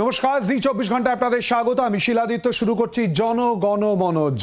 নমস্কার, জি 24 ঘন্টায় আপনাদের স্বাগত। আমি শিলাদিত্য। শুরু করছি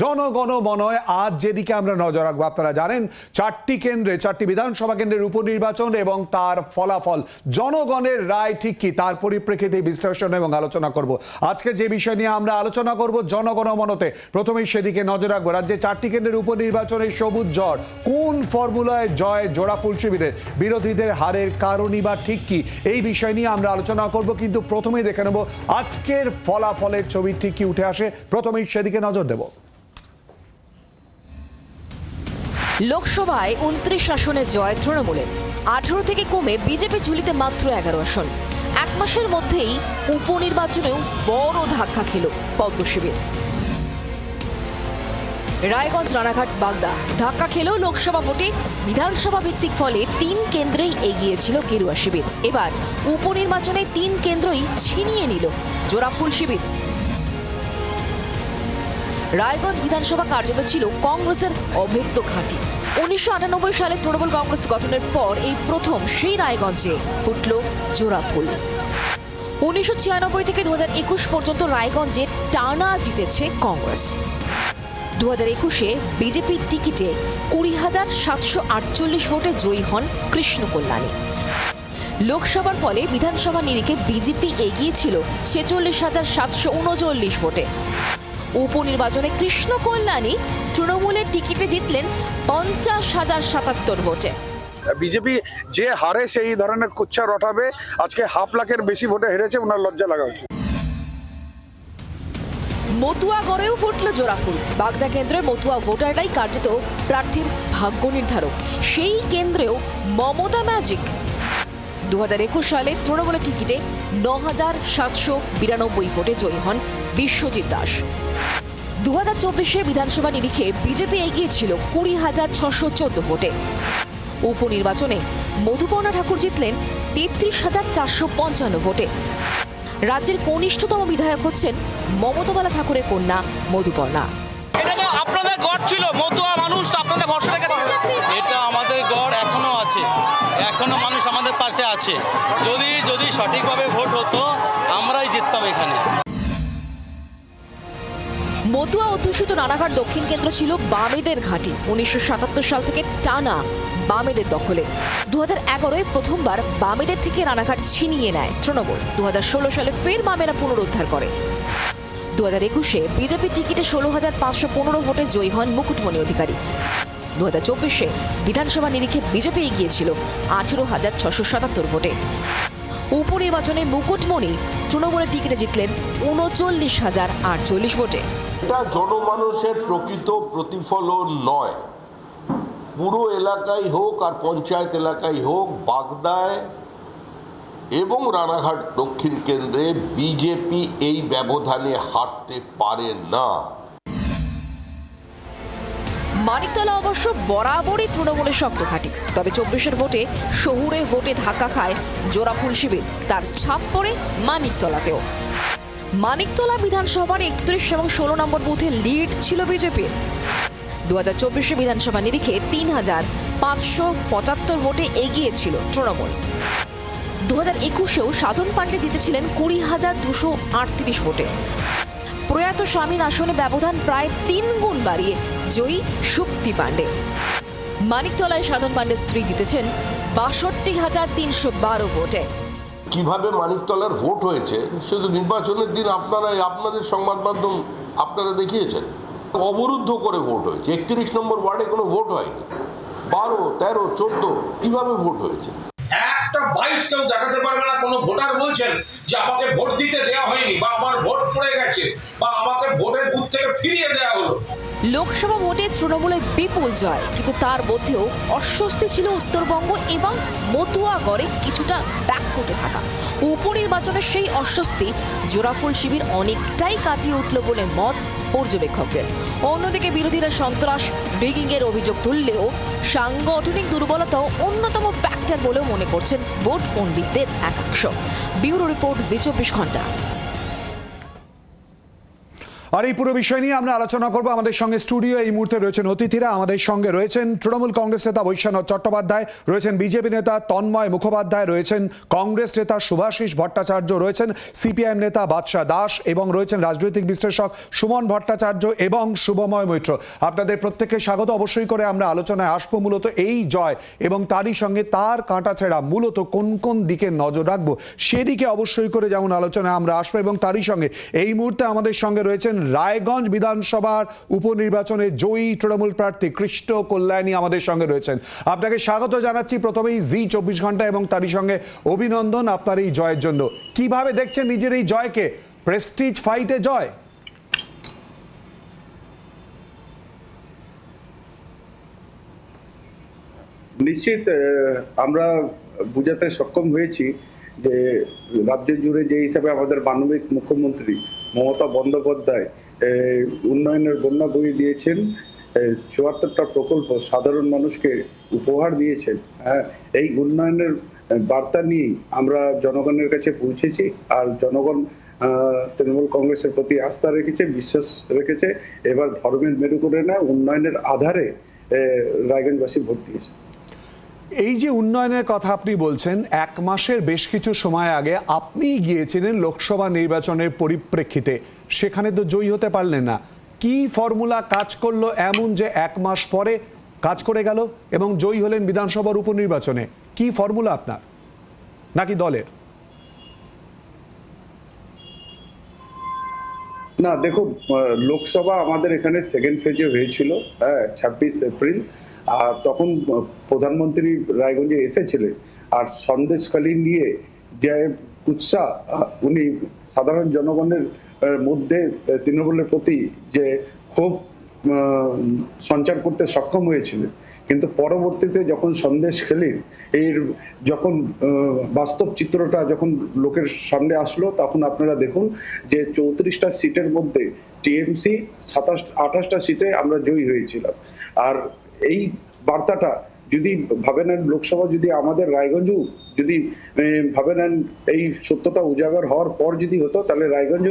জনগণমনয়। আজ যেদিকে আমরা নজর রাখবো, আপনারা জানেন 4টি বিধানসভা কেন্দ্রের উপনির্বাচন এবং তার ফলাফল, জনগণের রায় ঠিক কি, তার পরিপ্রেক্ষিতে বিশ্লেষণ এবং আলোচনা করব। আজকে যে বিষয় নিয়ে আমরা আলোচনা করব জনগণমনতে, প্রথমেই সেদিকে নজর রাখবো। রাজ্যে 4টি কেন্দ্রের উপনির্বাচনের সবুজ ঝড়, কোন ফর্মুলায় জয় জোড়াফুল শিবিরের, বিরোধীদের হারের কারণই বা ঠিক কি, এই বিষয় নিয়ে আমরা আলোচনা করব। কিন্তু প্রথমেই দেখে নেব আজকের ফলাফলের ছবি ঠিক কি উঠে আসে। প্রথমেই সেদিকে নজর দেব। লোকসভায় 29 আসনে জয় তৃণমূলের, 18 থেকে কমে বিজেপি ঝুলিতে মাত্র 11 আসন। এক মাসের মধ্যেই উপনির্বাচনেও বড় ধাক্কা খেল পদ্ম শিবির। রায়গঞ্জ, রানাঘাট, বাগদা ধাক্কা খেলেও লোকসভা ভোটে বিধানসভা ভিত্তিক ফলে 3 কেন্দ্রেই এগিয়েছিল গেরুয়া শিবির। এবার উপনির্বাচনে 3 কেন্দ্রই ছিনিয়ে নিল জোড়াফুল শিবির। রায়গঞ্জ বিধানসভা কার্যত ছিল কংগ্রেসের অভেদ্য ঘাঁটি। 1998 সালে তৃণমূল কংগ্রেস গঠনের পর এই প্রথম সেই রায়গঞ্জে ফুটল জোড়াফুল। 1996 থেকে 2021 পর্যন্ত রায়গঞ্জে টানা জিতেছে কংগ্রেস। 2021-এ বিজেপির টিকিটে 20,748 ভোটে জয়ী হন কৃষ্ণ কল্যাণী। লোকসভার ফলে বিধানসভা নিরিখে বিজেপি এগিয়ে ছিল 46,739 ভোটে। উপনির্বাচনে কৃষ্ণ কল্যাণী তৃণমূলের টিকিটে জিতলেন 50,077 ভোটে। বিজেপি যে হারে সেই ধরনের কুচ্ছা রটাবে, আজকে 1.5 লাখের বেশি ভোটে হেরেছে, ওনার লজ্জা লাগা উচিত। মতুয়াগড়েও ফুটল জোড়াফুল। বাগদা কেন্দ্রে মতুয়া ভোটাররাই কার্যত প্রার্থীর ভাগ্য নির্ধারক। সেই কেন্দ্রেও মমতা ম্যাজিক। 2021 সালে তৃণমূলের টিকিটে 9,792 ভোটে জয়ী হন বিশ্বজিৎ দাস। 2024-এ বিধানসভা নিরিখে বিজেপি এগিয়ে ছিল 20,614 ভোটে। উপনির্বাচনে মধুপর্ণা ঠাকুর জিতলেন 33,455 ভোটে। রাজ্যের কনিষ্ঠতম বিধায়ক হচ্ছেন মমতাবালা ঠাকুরের কন্যা মধুপর্ণা। এটা তো আপনাদের গড় ছিল, মতুয়া মানুষ তো আপনাদের ভরসা রেখে। এটা আমাদের গড় এখনো আছে, এখনো মানুষ আমাদের পাশে আছে। যদি সঠিকভাবে ভোট হতো আমরাই জিততাম এখানে। মতুয়া অধ্যুষিত রানাঘাট দক্ষিণ কেন্দ্র ছিল বামেদের ঘাঁটি। 1977 সাল থেকে টানা বামেদের দখলে। 2011-এ প্রথমবার বামেদের থেকে রানাঘাট ছিনিয়ে নেয় তৃণমূল। 2016 সালে ফের বামেরা পুনরুদ্ধার করে। 2021-এ বিজেপির টিকিটে 16,515 ভোটে জয়ী হন মুকুটমণি অধিকারী। 2024-এ বিধানসভা নিরিখে বিজেপি এগিয়েছিল 18,677 ভোটে। উপনির্বাচনে মুকুটমণি তৃণমূলের টিকিটে জিতলেন 39,048 ভোটে। এটা জনমানুষের প্রকৃত প্রতিফলন নয়। পুরো এলাকায় হোক আর পঞ্চায়েত এলাকায় হোক, বাগদায় এবং রানাঘাট দক্ষিণ কেন্দ্রে বিজেপি এই ব্যবধানে হারতে পারে না। মানিকতলা অবশ্য বরাবরই তৃণমূলের শক্ত ঘাঁটি। তবে 24-এর ভোটে শহুরে ভোটে ধাক্কা খায় জোড়াফুল শিবির। তার ছাপ পড়ে মানিকতলাতেও। মানিকতলা বিধানসভার 31 এবং 16 নম্বর বুথে লিড ছিল বিজেপির। 2024-এ বিধানসভা নিরিখে 3,575 ভোটে এগিয়ে ছিল তৃণমূল। 2021-এও সাধন পাণ্ডে জিতেছিলেন 20,238 ভোটে। প্রয়াত স্বামীর আসনে ব্যবধান প্রায় 3 গুণ বাড়িয়ে জয়ী শুক্তি পাণ্ডে। মানিকতলায় সাধন পাণ্ডের স্ত্রী জিতেছেন 62,312 ভোটে। কিভাবে মানিকতলার ভোট হয়েছে শুধু নির্বাচনের দিন আপনাদের সংবাদ মাধ্যম আপনারা দেখিয়েছেন। অবরুদ্ধ করে ভোট হয়েছে। 31 নম্বর ওয়ার্ডে কোনো ভোট হয়নি। 12, 13, 14 কিভাবে ভোট হয়েছে? একটা বাইট কেউ দেখাতে পারবে না। কোনো ভোটার বলছেন যে আমাকে ভোট দিতে দেওয়া হয়নি, বা আমার ভোট পড়ে গেছে, বা আমাকে ভোটের বুথ থেকে ফিরিয়ে দেওয়া হলো। লোকসভা ভোটে তৃণমূলের বিপুল জয়, কিন্তু তার মধ্যেও অস্বস্তি ছিল উত্তরবঙ্গ এবং মতুয়াগড়ে কিছুটা ব্যাকফুটে থাকা। উপনির্বাচনের সেই অস্বস্তি জোড়াফুল শিবির অনেকটাই কাটিয়ে উঠল বলে মত পর্যবেক্ষকদের। অন্যদিকে বিরোধীরা সন্ত্রাস, রিগিংয়ের অভিযোগ তুললেও সাংগঠনিক দুর্বলতাও অন্যতম ফ্যাক্টর বলেও মনে করছেন ভোট পণ্ডিতদের একাংশ। ব্যুরো রিপোর্ট, জি 24 ঘন্টা। আর এই পুরো বিষয় নিয়ে আমরা আলোচনা করব। আমাদের সঙ্গে স্টুডিও এই মুহূর্তে রয়েছেন অতিথিরা। আমাদের সঙ্গে রয়েছেন তৃণমূল কংগ্রেস নেতা বৈশ্বনাথ চট্টোপাধ্যায়, রয়েছেন বিজেপি নেতা তন্ময় মুখোপাধ্যায়, রয়েছেন কংগ্রেস নেতা শুভাশিস ভট্টাচার্য, রয়েছেন সিপিআইএম নেতা বাদশা দাস এবং রয়েছেন রাজনৈতিক বিশ্লেষক সুমন ভট্টাচার্য এবং শুভময় মৈত্র। আপনাদের প্রত্যেককে স্বাগত। অবশ্যই করে আমরা আলোচনায় আসবো মূলত এই জয় এবং তারই সঙ্গে তার কাঁটাছেঁড়া মূলত কোন কোন দিকে নজর রাখবো সেদিকে অবশ্যই করে যেমন আলোচনায় আমরা আসবো। এবং তারই সঙ্গে এই মুহূর্তে আমাদের সঙ্গে রয়েছেন রায়গঞ্জ বিধানসভার উপনির্বাচনে জয়ী তৃণমূল প্রার্থী কৃষ্ণ কল্যাণী আমাদের সঙ্গে রয়েছেন। আপনাকে স্বাগত জানাচ্ছি প্রথমেই জি24 ঘন্টা এবং তারই সঙ্গে অভিনন্দন আপনার এই জয়ের জন্য। কিভাবে দেখছেন নিজের এই জয়কে? প্রেস্টিজ ফাইটে জয়? নিশ্চিত আমরা বুঝাতে সক্ষম হয়েছি যে রাজ্য জুড়ে যে হিসাবে আমাদের মাননীয় মুখ্যমন্ত্রী মমতা বন্দ্যোপাধ্যায় উন্নয়নের বন্যা বয়ে দিয়েছেন, ৭৪টা প্রকল্প সাধারণ মানুষকে উপহার দিয়েছেন। এই উন্নয়নের বার্তা নিয়ে আমরা জনগণের কাছে পৌঁছেছি। আর জনগণ তৃণমূল কংগ্রেসের প্রতি আস্থা রেখেছে, বিশ্বাস রেখেছে। এবার ধর্মের মেরু করে না, উন্নয়নের আধারে রায়গঞ্জবাসী ভোট দিয়েছে। এই যে উন্নয়নের কথা আপনি বলছেন, এক মাসের বেশ কিছু সময় আগে আপনি গিয়েছিলেন লোকসভা নির্বাচনের পরিপ্রেক্ষিতে, সেখানে তো জয়ী হতে পারলেন না। কি ফর্মুলা কাজ করলো এমন যে এক মাস পরে কাজ করে গেল এবং জয়ী হলেন বিধানসভার উপনির্বাচনে? কি ফর্মুলা আপনার নাকি দলের? না দেখো, লোকসভা আমাদের এখানে সেকেন্ড ফেজে হয়েছিল 26 এপ্রিল। আর তখন প্রধানমন্ত্রী রায়গঞ্জে এসেছিলেন। আর সন্দেশখালী নিয়ে যে উৎসাহ উনি সাধারণ জনগণের মধ্যে তৃণমূলের প্রতি যে ক্ষোভ সঞ্চার করতে সক্ষম হয়েছিলেন, কিন্তু পরবর্তীতে যখন সন্দেশখালীর এর যখন বাস্তব চিত্রটা যখন লোকের সামনে আসলো, তখন আপনারা দেখুন যে 34টা সিটের মধ্যে টিএমসি 28টা সিটে আমরা জয়ী হয়েছিলাম। আর এই বার্তাটা যদি ভাবে নেন, লোকসভা যদি আমাদের রায়গঞ্জ যদি ভাবে নেন এই সত্যটা উজাগর হওয়ার পর যদি হতো, তাহলে রায়গঞ্জ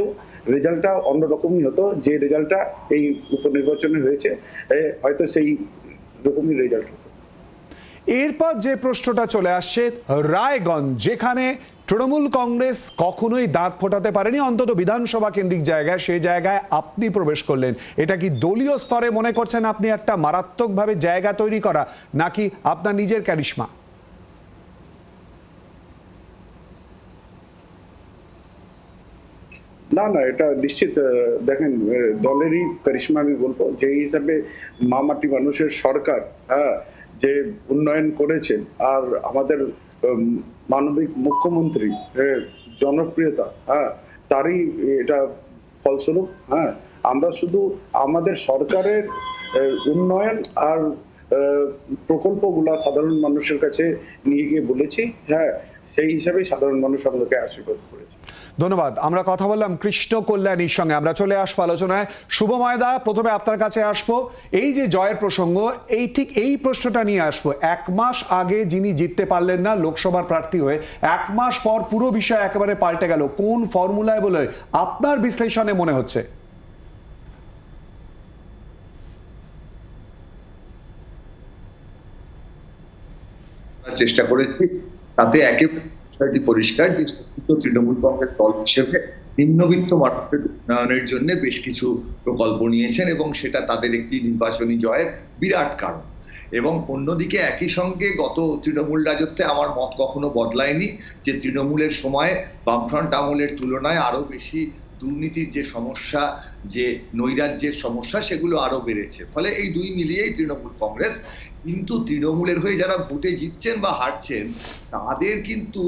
রেজাল্টটা অন্যরকমই হতো। যে রেজাল্টটা এই উপনির্বাচনে হয়েছে হয়তো সেই রকমই রেজাল্ট হতো। এরপর যে প্রশ্নটা চলে আসছে, রায়গঞ্জ যেখানে তৃণমূল কংগ্রেস কখনোই দাঁত ফোটাতে পারেনি, অন্তত বিধানসভা কেন্দ্রিক জায়গায়, সেই জায়গায় আপনি প্রবেশ করলেন। এটা কি দলীয় স্তরে মনে করছেন আপনি একটা মারাত্মকভাবে জায়গা তৈরি করা, নাকি আপনার নিজের ক্যারিশমা? না না, এটা নিশ্চিত দেখেন দলেরই কারিশমা। আমি বলবো যে হিসাবে মাটি মানুষের সরকার যে উন্নয়ন করেছেন, আর আমাদের মাননীয় মুখ্যমন্ত্রী জনপ্রিয়তা তারই এটা ফলস্বরূপ। আমরা শুধু আমাদের সরকারের উন্নয়ন আর প্রকল্পগুলা সাধারণ মানুষের কাছে নিয়ে গিয়ে বলেছি। সেই হিসাবে সাধারণ মানুষ আমাদেরকে আশীর্বাদ করেছে। ধন্যবাদ। আমরা কথা বললাম কৃষ্ণ কল্যাণীর সঙ্গে। আমরা চলে আসবো আলোচনায়। শুভময়দা, প্রথমে আপনার কাছে আসবো। এই যে জয়ের প্রসঙ্গ, ঠিক এই প্রশ্নটা নিয়ে আসবো। এক মাস আগে যিনি জিততে পারলেন না লোকসভার প্রার্থী হয়ে, এক মাস পর পুরো বিষয় একেবারে পাল্টে গেল। কোন ফর্মুলায় বলে আপনার বিশ্লেষণে মনে হচ্ছে? চেষ্টা করেছি, তাতে একেবারে পরিষ্কার যে তৃণমূল কংগ্রেস দল হিসেবে নিম্নবিত্ত মানুষের উন্নয়নের জন্য বেশ কিছু প্রকল্প নিয়েছেন এবং সেটা তাদের একটি নির্বাচনী জয়ের বিরাট কারণ। এবং অন্যদিকে একই সঙ্গে গত তৃণমূল রাজত্বে আমার মত কখনো বদলায়নি যে তৃণমূলের সময় বামফ্রন্ট আমলের তুলনায় আরো বেশি দুর্নীতির যে সমস্যা, যে নৈরাজ্যের সমস্যা, সেগুলো আরো বেড়েছে। ফলে এই দুই মিলিয়েই তৃণমূল কংগ্রেস। কিন্তু তৃণমূলের হয়ে যারা ভোটে জিতছেন বা হারছেন, তাদের কিন্তু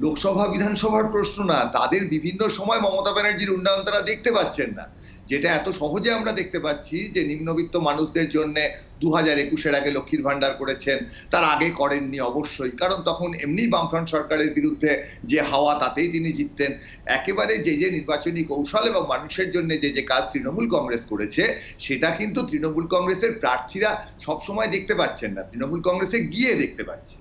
লোকসভা বিধানসভার প্রশ্ন না, তাদের বিভিন্ন সময় মমতা ব্যানার্জির উন্নয়ন তারা দেখতে পাচ্ছেন না। যেটা এত সহজে আমরা দেখতে পাচ্ছি যে নিম্নবিত্ত মানুষদের জন্য 2021-এর আগে লক্ষ্মীর ভান্ডার করেছেন, তার আগে করেননি অবশ্যই, কারণ তখন এমনি বামফ্রন্ট সরকারের বিরুদ্ধে যে হাওয়া, তাতেই তিনি জিততেন। একেবারে যে যে নির্বাচনী কৌশল এবং মানুষের জন্য যে যে কাজ তৃণমূল কংগ্রেস করেছে, সেটা কিন্তু তৃণমূল কংগ্রেসের প্রার্থীরা সবসময় দেখতে পাচ্ছেন না, তৃণমূল কংগ্রেসে গিয়ে দেখতে পাচ্ছে।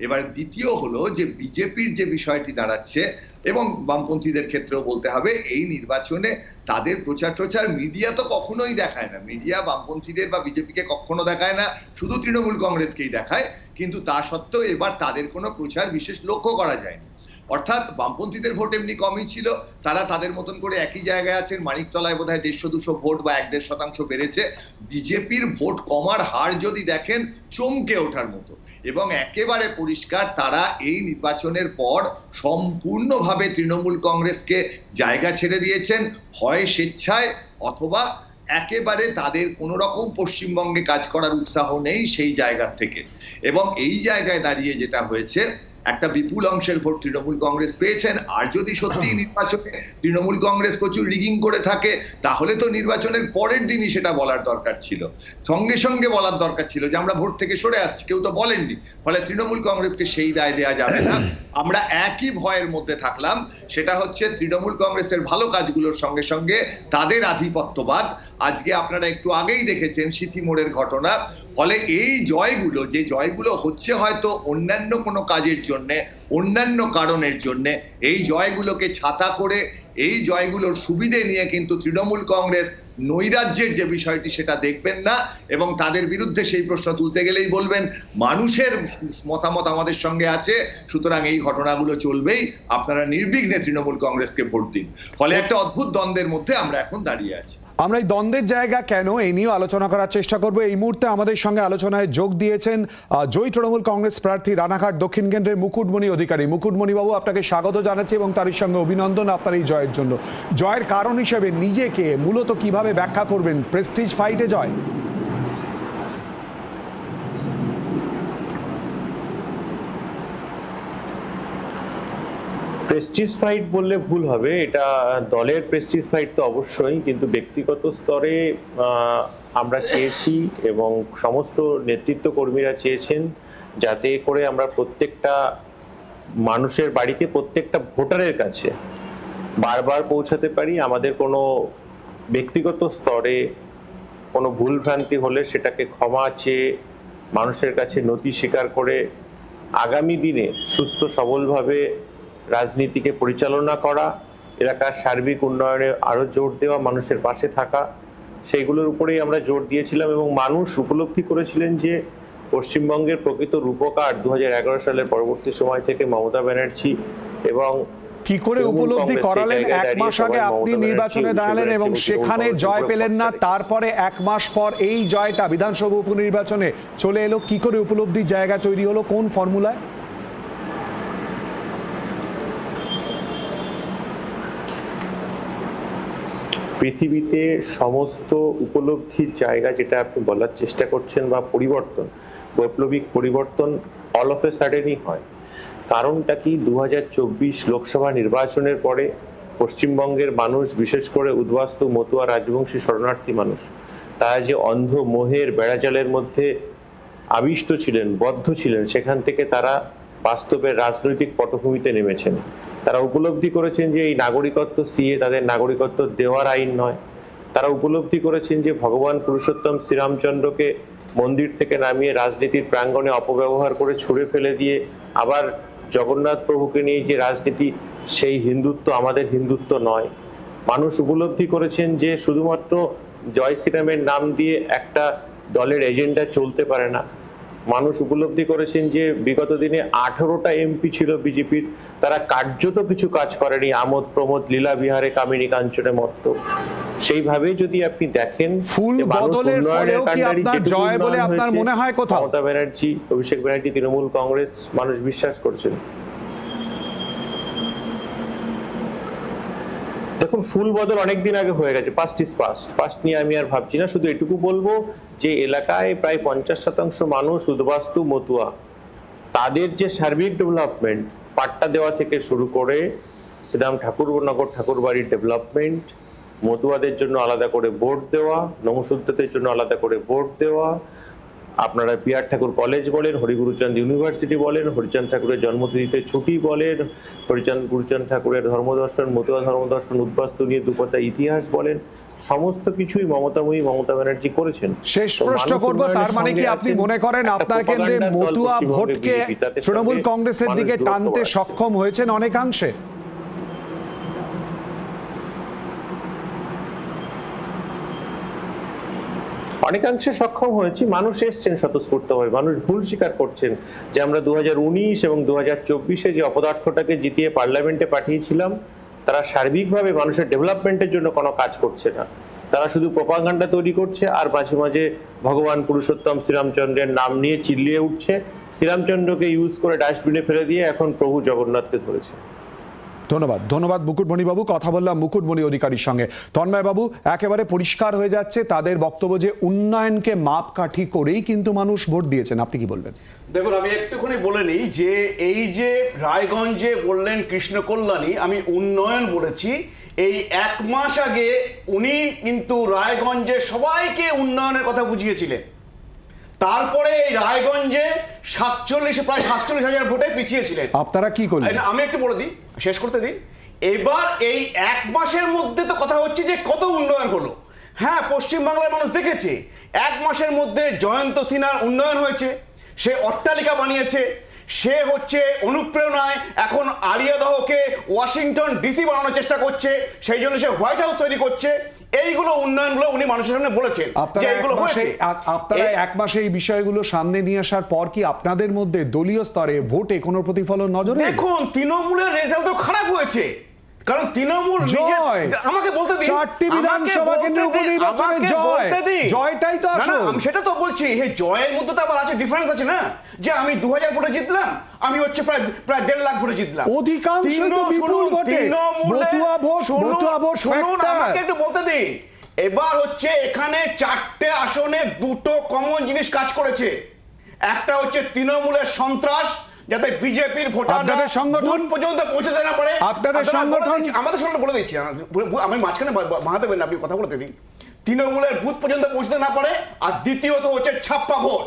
এবার দ্বিতীয় হলো যে বিজেপির যে বিষয়টি দাঁড়াচ্ছে এবং বামপন্থীদের ক্ষেত্রেও বলতে হবে, এই নির্বাচনে তাদের প্রচার প্রচার মিডিয়া তো কখনোই দেখায় না। মিডিয়া বামপন্থীদের বা বিজেপিকে কখনো দেখায় না, শুধু তৃণমূল কংগ্রেসকেই দেখায়। কিন্তু তা সত্ত্বেও এবার তাদের কোনো প্রচার বিশেষ লক্ষ্য করা যায়নি। অর্থাৎ বামপন্থীদের ভোট এমনি কমই ছিল, তারা তাদের মতন করে একই জায়গায় আছেন। মানিকতলায় বোধহয় 150-200 ভোট বা 1-1.5% বেড়েছে। বিজেপির ভোট কমার হার যদি দেখেন চমকে ওঠার মতো, এবং একেবারে পরিষ্কার তারা এই নির্বাচনের পর সম্পূর্ণভাবে তৃণমূল কংগ্রেসকে জায়গা ছেড়ে দিয়েছেন, হয় স্বেচ্ছায় অথবা একেবারে তাদের কোনো রকম পশ্চিমবঙ্গে কাজ করার উৎসাহ নেই সেই জায়গা থেকে। এবং এই জায়গায় দাঁড়িয়ে যেটা হয়েছে, একটা বিপুল অংশের ভোট তৃণমূল কংগ্রেস পেয়েছেন। আর যদি সত্যি নির্বাচনে তৃণমূল কংগ্রেস প্রচুর রিগিং করে থাকে, তাহলে তো নির্বাচনের পরের দিনই সেটা বলার দরকার ছিল, সঙ্গে সঙ্গে বলার দরকার ছিল যে আমরা ভোট থেকে সরে আসছি। কেউ তো বলেননি, ফলে তৃণমূল কংগ্রেসকে সেই দায় দেওয়া যাবে না। আমরা একই ভয়ের মধ্যে থাকলাম, সেটা হচ্ছে তৃণমূল কংগ্রেসের ভালো কাজগুলোর সঙ্গে সঙ্গে তাদের আধিপত্যবাদ। আজকে আপনারা একটু আগেই দেখেছেন সিথি মোড়ের ঘটনা। ফলে এই জয়গুলো, যে জয়গুলো হচ্ছে হয়তো অন্যান্য কোনো কাজের জন্যে, অন্যান্য কারণের জন্যে, এই জয়গুলোকে ছাতা করে এই জয়গুলোর সুবিধে নিয়ে কিন্তু তৃণমূল কংগ্রেস নৈরাজ্যের যে বিষয়টি সেটা দেখবেন না, এবং তাদের বিরুদ্ধে সেই প্রশ্ন তুলতে গেলেই বলবেন মানুষের মতামত আমাদের সঙ্গে আছে, সুতরাং এই ঘটনাগুলো চলবেই, আপনারা নির্বিঘ্নে তৃণমূল কংগ্রেসকে ভোট দিন। ফলে একটা অদ্ভুত দ্বন্দ্বের মধ্যে আমরা এখন দাঁড়িয়ে আছি। আমরা এই দ্বন্দ্বের জায়গা কেন, এই নিয়েও আলোচনা করার চেষ্টা করব। এই মুহূর্তে আমাদের সঙ্গে আলোচনায় যোগ দিয়েছেন জয়ী তৃণমূল কংগ্রেস প্রার্থী রানাঘাট দক্ষিণ কেন্দ্রের মুকুটমণি অধিকারী। মুকুটমণি বাবু, আপনাকে স্বাগত জানাচ্ছি এবং তারই সঙ্গে অভিনন্দন আপনার এই জয়ের জন্য। জয়ের কারণ হিসেবে নিজেকে মূলত কিভাবে ব্যাখ্যা করবেন? প্রেস্টিজ ফাইটে জয়? প্রেস্টিজ ফাইট বললে ভুল হবে, এটা দলের প্রেস্টিজ ফাইট তো অবশ্যই, কিন্তু ব্যক্তিগত স্তরে আমরা চেয়েছি এবং সমস্ত নেতৃত্ব কর্মীরা চেয়েছেন যাতে করে আমরা প্রত্যেকটা মানুষের বাড়িতে, প্রত্যেকটা ভোটারের কাছে বারবার পৌঁছাতে পারি। আমাদের কোনো ব্যক্তিগত স্তরে কোনো ভুলভ্রান্তি হলে সেটাকে ক্ষমা চেয়ে মানুষের কাছে নথি স্বীকার করে আগামী দিনে সুস্থ সবলভাবে রাজনীতিকে পরিচালনা করা, এলাকার সার্বিক উন্নয়নে আরো জোর দেওয়া, মানুষের পাশে থাকা, সেইগুলোর উপরেই আমরা জোর দিয়েছিলাম। এবং মানুষ উপলব্ধি করেছিলেন যে পশ্চিমবঙ্গের প্রকৃত রূপকার 2011 সালের পরবর্তী সময় থেকে মমতা ব্যানার্জি। এবং কি করে উপলব্ধি করালেন? 1 মাস আগে আপনি নির্বাচনে দাঁড়ালেন এবং সেখানে জয় পেলেন না, তারপরে 1 মাস পর এই জয়টা বিধানসভা উপনির্বাচনে চলে এলো। কি করে উপলব্ধির জায়গা তৈরি হলো, কোন ফর্মুলায়? পৃথিবীতে সমস্ত উপলব্ধির জায়গা যেটা আপনি বলার চেষ্টা করছেন বা পরিবর্তন, বৈপ্লবিক পরিবর্তন অল অফ এ সাডেনই হয়। কারণটা কি, 2024 লোকসভা নির্বাচনের পরে পশ্চিমবঙ্গের মানুষ, বিশেষ করে উদ্বাস্তু মতুয়া রাজবংশী শরণার্থী মানুষ, তারা যে অন্ধ মোহের বেড়াজালের মধ্যে আবিষ্ট ছিলেন, বদ্ধ ছিলেন, সেখান থেকে তারা বাস্তবের রাজনৈতিক পটভূমিতে নেমেছেন। তারা উপলব্ধি করেছেন যে এই নাগরিকত্ব সিএ তাদের নাগরিকত্ব দেওয়ার আইন নয়। তারা উপলব্ধি করেছেন যে ভগবান পুরুষোত্তম শ্রীরামচন্দ্রকে মন্দির থেকে নামিয়ে রাজনীতির প্রাঙ্গণে অপব্যবহার করে ছুঁড়ে ফেলে দিয়ে আবার জগন্নাথ প্রভুকে নিয়ে যে রাজনীতি, সেই হিন্দুত্ব আমাদের হিন্দুত্ব নয়। মানুষ উপলব্ধি করেছেন যে শুধুমাত্র জয় শ্রীরামের নাম দিয়ে একটা দলের এজেন্ডা চলতে পারে না। মানুষ উপলব্ধি করেছেন যে বিগত দিনে 18টা এমপি ছিল বিজেপির, তারা কার্যত কিছু কাজ করেনি, আমোদ প্রমোদ লীলা বিহারে কামিনী কাঞ্চনে মত্ত। সেইভাবে যদি আপনি দেখেন, ফুল বদলের পরেও কি আপনার জয় বলে আপনার মনে হয় কোথাও? মমতা ব্যানার্জি, অভিষেক ব্যানার্জি, তৃণমূল কংগ্রেস, মানুষ বিশ্বাস করছেন। দেখুন, ফুল বদল অনেকদিন আগে হয়ে গেছে, পাস্ট ইজ পাস্ট। পাস্ট নিয়ে আমি আর ভাবছি না। শুধু এটুকু বলবো যে এলাকায় প্রায় 50% মানুষ উদ্বাস্তু মতুয়া, তাদের যে সার্বিক ডেভেলপমেন্ট, পাট্টা দেওয়া থেকে শুরু করে শ্রীরাম ঠাকুরনগর ঠাকুরবাড়ির ডেভেলপমেন্ট, মতুয়াদের জন্য আলাদা করে বোর্ড দেওয়া, নমশূদ্রদের জন্য আলাদা করে বোর্ড দেওয়া, আপনারা বিআর ঠাকুর কলেজ বলেন, হরিগুরুচাঁদ ইউনিভার্সিটি বলেন, হরিচাঁদ ঠাকুরের জন্মতিথিতে ছুটি বলেন, গুরুচাঁদ ঠাকুরের ধর্মদর্শন, মতুয়া ধর্মদর্শন, উদ্বাস্তু নিয়ে দুপাতা ইতিহাস বলেন, সমস্ত কিছুই মমতা ব্যানার্জি করেছেন। শেষ তো প্রশ্ন মানুষ করব, তার উন্নয়নের মানে কি সঙ্গে আপনি আছেন, মনে করেন একটা আপনার কেন্দ্রে propaganda দল মতুয়া পশ্চিমবঙ্গে ভোটকে BJP, তাতে তৃণমূল সঙ্গে কংগ্রেসের মানুষ দিকে দূরত্ব টানতে বাড়াচ্ছে। সক্ষম হয়েছেন অনেকাংশে? অনেকাংশে সক্ষম হয়েছি। মানুষ এসছেন স্বতঃস্ফূর্তভাবে, মানুষ ভুল স্বীকার করছেন যে আমরা 2019 এবং 2024-এ যে অপদার্থটাকে জিতিয়ে পার্লামেন্টে পাঠিয়েছিলাম, তারা সার্বিকভাবে মানুষের ডেভেলপমেন্টের জন্য কোনো কাজ করছে না। তারা শুধু প্রপাগান্ডা তৈরি করছে আর মাঝে মাঝে ভগবান পুরুষোত্তম শ্রীরামচন্দ্রের নাম নিয়ে চিল্লিয়ে উঠছে। শ্রীরামচন্দ্রকে ইউজ করে ডাস্টবিনে ফেলে দিয়ে এখন প্রভু জগন্নাথকে ধরেছে। ধন্যবাদ মুকুটমণিবাবু। কথা বললাম মুকুটমণি অধিকারীর সঙ্গে। তন্ময়বাবু, একেবারে পরিষ্কার হয়ে যাচ্ছে তাদের বক্তব্য যে উন্নয়নকে মাপকাঠি করেই কিন্তু মানুষ ভোট দিয়েছেন। আপনি কি বলবেন? দেখুন, আমি একটুখানি বলে নিই যে এই যে রায়গঞ্জে বললেন কৃষ্ণ কল্যাণী, আমি উন্নয়ন বলেছি। এই 1 মাস আগে উনি কিন্তু রায়গঞ্জে সবাইকে উন্নয়নের কথা বুঝিয়েছিলেন। তারপরে এই রায়গঞ্জে প্রায় 47,000 ভোটে পিছিয়েছিলেন। আপনারা কি করলেন? আমি একটু বলে দিই, শেষ করতে দিই। এবার এই 1 মাসের মধ্যে তো কথা হচ্ছে যে কত উন্নয়ন হলো। হ্যাঁ, পশ্চিমবাংলার মানুষ দেখেছে 1 মাসের মধ্যে জয়ন্ত সিনহার উন্নয়ন হয়েছে। সে অট্টালিকা বানিয়েছে, সে হচ্ছে অনুপ্রেরণায় এখন আলিয়াদহকে ওয়াশিংটন ডিসি বানানোর চেষ্টা করছে, সেই জন্য সে হোয়াইট হাউস তৈরি করছে। এইগুলো উন্নয়নগুলো উনি মানুষের সামনে বলেছেন যে এইগুলো হয়েছে। আপনারা 1 মাসে এই বিষয়গুলো সামনে নিয়ে আসার পর কি আপনাদের মধ্যে দলীয় স্তরে ভোটে কোনো প্রতিফলন নজরে? দেখুন, তৃণমূলের রেজাল্ট তো খারাপ হয়েছে, কারণ তৃণমূল আমাকে বলতে দিন, 4টি বিধানসভা কেন্দ্রের উপনির্বাচনে জয়টাই তো আসল। আমি সেটা তো বলছি, হে জয়ের মধ্যে তো আবার আছে, ডিফারেন্স আছে না, যে আমি 2000 ভোটে জিতলাম, আমি হচ্ছে প্রায় 1.5 লাখ ভোটে জিতলাম। অধিকাংশ তো বিপুল ভোটে। মতুয়া ভোট শুনুন, আমাকে একটু বলতে দিন। এবার হচ্ছে এখানে 4টে আসনে 2টো কমন জিনিস কাজ করেছে। একটা হচ্ছে তৃণমূলের সন্ত্রাস, যাতে বিজেপির ভোটাররা সংগঠন পর্যন্ত পৌঁছতে না পারে। আপনাদের সংগঠন, আমাদের সংগঠন বলে দিচ্ছি, আমি মাঝখানে বাঁধাতে পারেন, আপনি কথা বলতে দিন। তৃণমূলের বুথ পর্যন্ত পৌঁছতে না পারে। আর দ্বিতীয়ত হচ্ছে ছাপ্পা ভোট।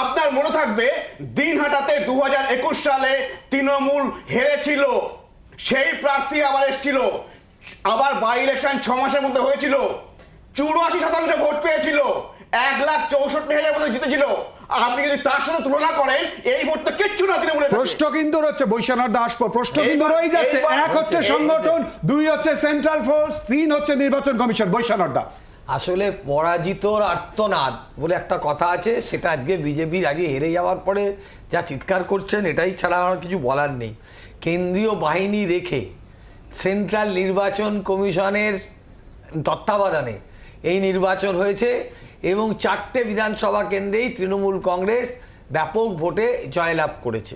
আপনার মনে থাকবে দিনহাটাতে 2021 সালে তৃণমূল হেরেছিল, সেই প্রার্থী আবার এসেছিল, আবার বাই ইলেকশন 6 মাসের মধ্যে হয়েছিল, 84% ভোট পেয়েছিল, 1,64,000 মতো জিতেছিল। আপনি যদি তার সাথে তুলনা করেন, এই ভোট তো কিচ্ছু না তৃণমূলের। প্রশ্ন কিন্তু রয়েছে বৈশ্বনাথ দাস, প্রশ্ন কিন্তু রয়ে যাচ্ছে। 1 হচ্ছে সংগঠন, 2 হচ্ছে সেন্ট্রাল ফোর্স, 3 হচ্ছে নির্বাচন কমিশন। বৈশ্বনাথ দা, আসলে পরাজিতর আর্তনাদ বলে একটা কথা আছে, সেটা আজকে বিজেপি আজকে হেরে যাওয়ার পরে যা চিৎকার করছেন, এটাই ছাড়া আমার কিছু বলার নেই। কেন্দ্রীয় বাহিনী রেখে সেন্ট্রাল নির্বাচন কমিশনের তত্ত্বাবধানে এই নির্বাচন হয়েছে এবং 4টে বিধানসভা কেন্দ্রেই তৃণমূল কংগ্রেস ব্যাপক ভোটে জয়লাভ করেছে।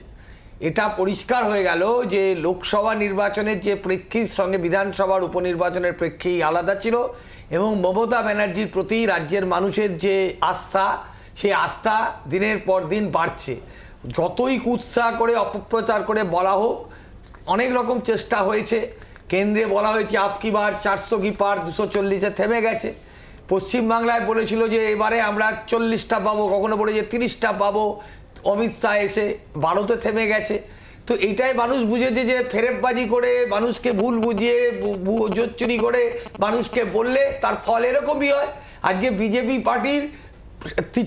এটা পরিষ্কার হয়ে গেল যে লোকসভা নির্বাচনের যে প্রেক্ষিত সঙ্গে বিধানসভার উপনির্বাচনের প্রেক্ষী আলাদা ছিল এবং মমতা ব্যানার্জির প্রতি রাজ্যের মানুষের যে আস্থা, সেই আস্থা দিনের পর দিন বাড়ছে। যতই কুৎসা করে অপপ্রচার করে বলা হোক, অনেক রকম চেষ্টা হয়েছে। কেন্দ্রে বলা হয়েছে আপকি বার 400 কি পার, 240-এ থেমে গেছে। পশ্চিমবাংলায় বলেছিল যে এবারে আমরা 40টা পাবো, কখনো বলেছে 30টা পাবো। অমিত শাহ এসে 12তে থেমে গেছে। তো এটাই মানুষ বুঝেছে যে ফেরেববাজি করে, মানুষকে ভুল বুঝিয়ে, জোচ্চুরি করে মানুষকে বললে তার ফল এরকমই হয়। আজকে বিজেপি পার্টির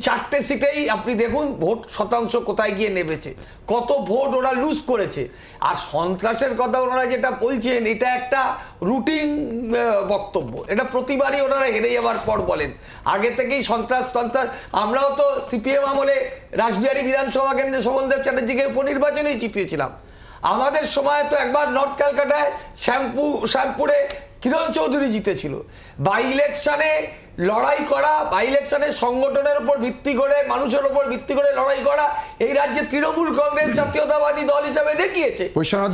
4টে সিটেই আপনি দেখুন ভোট শতাংশ কোথায় গিয়ে নেমেছে, কত ভোট ওরা লুজ করেছে। আর সন্ত্রাসের কথা ওনারা যেটা বলছেন, এটা একটা রুটিন বক্তব্য, এটা প্রতিবারই ওনারা হেরে যাওয়ার পর বলেন। আগে থেকেই সন্ত্রাস। আমরাও তো সিপিএম আমলে রাসবিহারী বিধানসভা কেন্দ্রে শোভনদেব চ্যাটার্জিকে উপনির্বাচনেই জিতিয়েছিলাম। আমাদের সময় তো একবার নর্থ ক্যালকাটায় শ্যামপুরে কিরণ চৌধুরী জিতেছিল। বাই ইলেকশনে লড়াই করা, বাই ইলেকশনে সংগঠনের উপর ভিত্তি করে, মানুষের উপর ভিত্তি করে লড়াই করা এই রাজ্যে তৃণমূল কংগ্রেস জাতীয়তাবাদী দল হিসাবে দেখিয়েছে।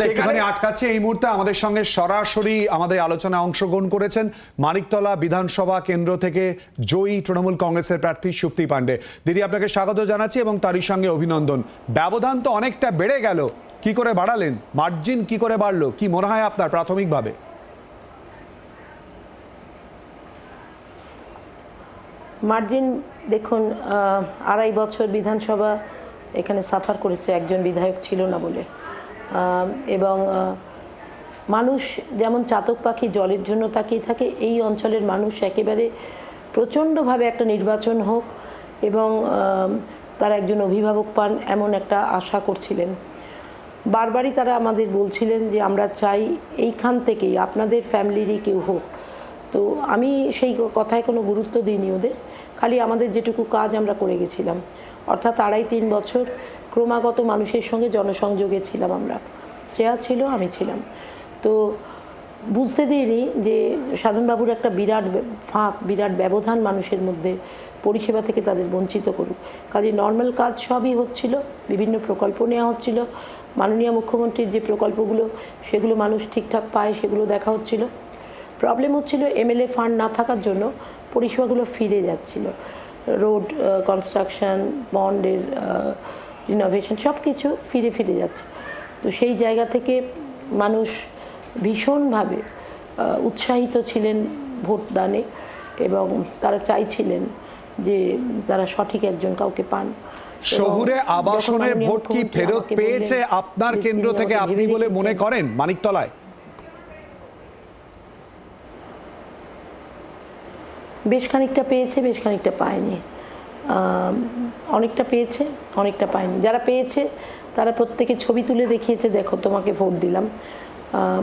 একটুখানি আটকাচ্ছে এই মুহূর্তে আমাদের সঙ্গে সরাসরি আমাদের আলোচনায় অংশগ্রহণ করেছেন মানিকতলা বিধানসভা কেন্দ্র থেকে জয়ী তৃণমূল কংগ্রেসের প্রার্থী সুপ্তি পাণ্ডে। দিদি, আপনাকে স্বাগত জানাচ্ছি এবং তারই সঙ্গে অভিনন্দন। ব্যবধান তো অনেকটা বেড়ে গেল, কি করে বাড়ালেন? মার্জিন কি করে বাড়লো, কি মনে হয় আপনার প্রাথমিকভাবে? মার্জিন দেখুন, 2.5 বছর বিধানসভা এখানে সাফার করেছে, একজন বিধায়ক ছিল না বলে, এবং মানুষ যেমন চাতক পাখি জলের জন্য তাকিয়ে থাকে, এই অঞ্চলের মানুষ একেবারে প্রচণ্ডভাবে একটা নির্বাচন হোক এবং তারা একজন অভিভাবক পান এমন একটা আশা করছিলেন। বারবারই তারা আমাদের বলছিলেন যে আমরা চাই এইখান থেকেই আপনাদের ফ্যামিলিরই কেউ হোক। তো আমি সেই কথায় কোনো গুরুত্ব দিইনি ওদের, খালি আমাদের যেটুকু কাজ আমরা করে গেছিলাম, অর্থাৎ 2.5-3 বছর ক্রমাগত মানুষের সঙ্গে জনসংযোগে ছিলাম আমরা। শ্রেয়া ছিল, আমি ছিলাম। তো বুঝতে দিইনি যে সাধনবাবুর একটা বিরাট ফাঁক, বিরাট ব্যবধান মানুষের মধ্যে, পরিষেবা থেকে তাদের বঞ্চিত করুক। কাজে নর্মাল কাজ সবই হচ্ছিল, বিভিন্ন প্রকল্প নেওয়া হচ্ছিল, মাননীয় মুখ্যমন্ত্রীর যে প্রকল্পগুলো সেগুলো মানুষ ঠিকঠাক পায় সেগুলো দেখা হচ্ছিল। প্রবলেম হচ্ছিল এমএলএ ফান্ড না থাকার জন্য পরিষেবাগুলো ফিরে যাচ্ছিল, রোড কনস্ট্রাকশন, বন্ডের রিনোভেশন সব কিছু ফিরে ফিরে যাচ্ছে। তো সেই জায়গা থেকে মানুষ ভীষণভাবে উৎসাহিত ছিলেন ভোটদানে এবং তারা চাইছিলেন যে তারা সঠিক একজন কাউকে পান। শহুরে আবাসনের ভোট কি ফেরত পেয়েছে আপনার কেন্দ্র থেকে আপনি বলে মনে করেন মানিকতলায়? বেশ খানিকটা পেয়েছে, বেশ খানিকটা পায়নি। অনেকটা পেয়েছে, অনেকটা পায়নি। যারা পেয়েছে তারা প্রত্যেকে ছবি তুলে দেখিয়েছে, দেখো তোমাকে ভোট দিলাম,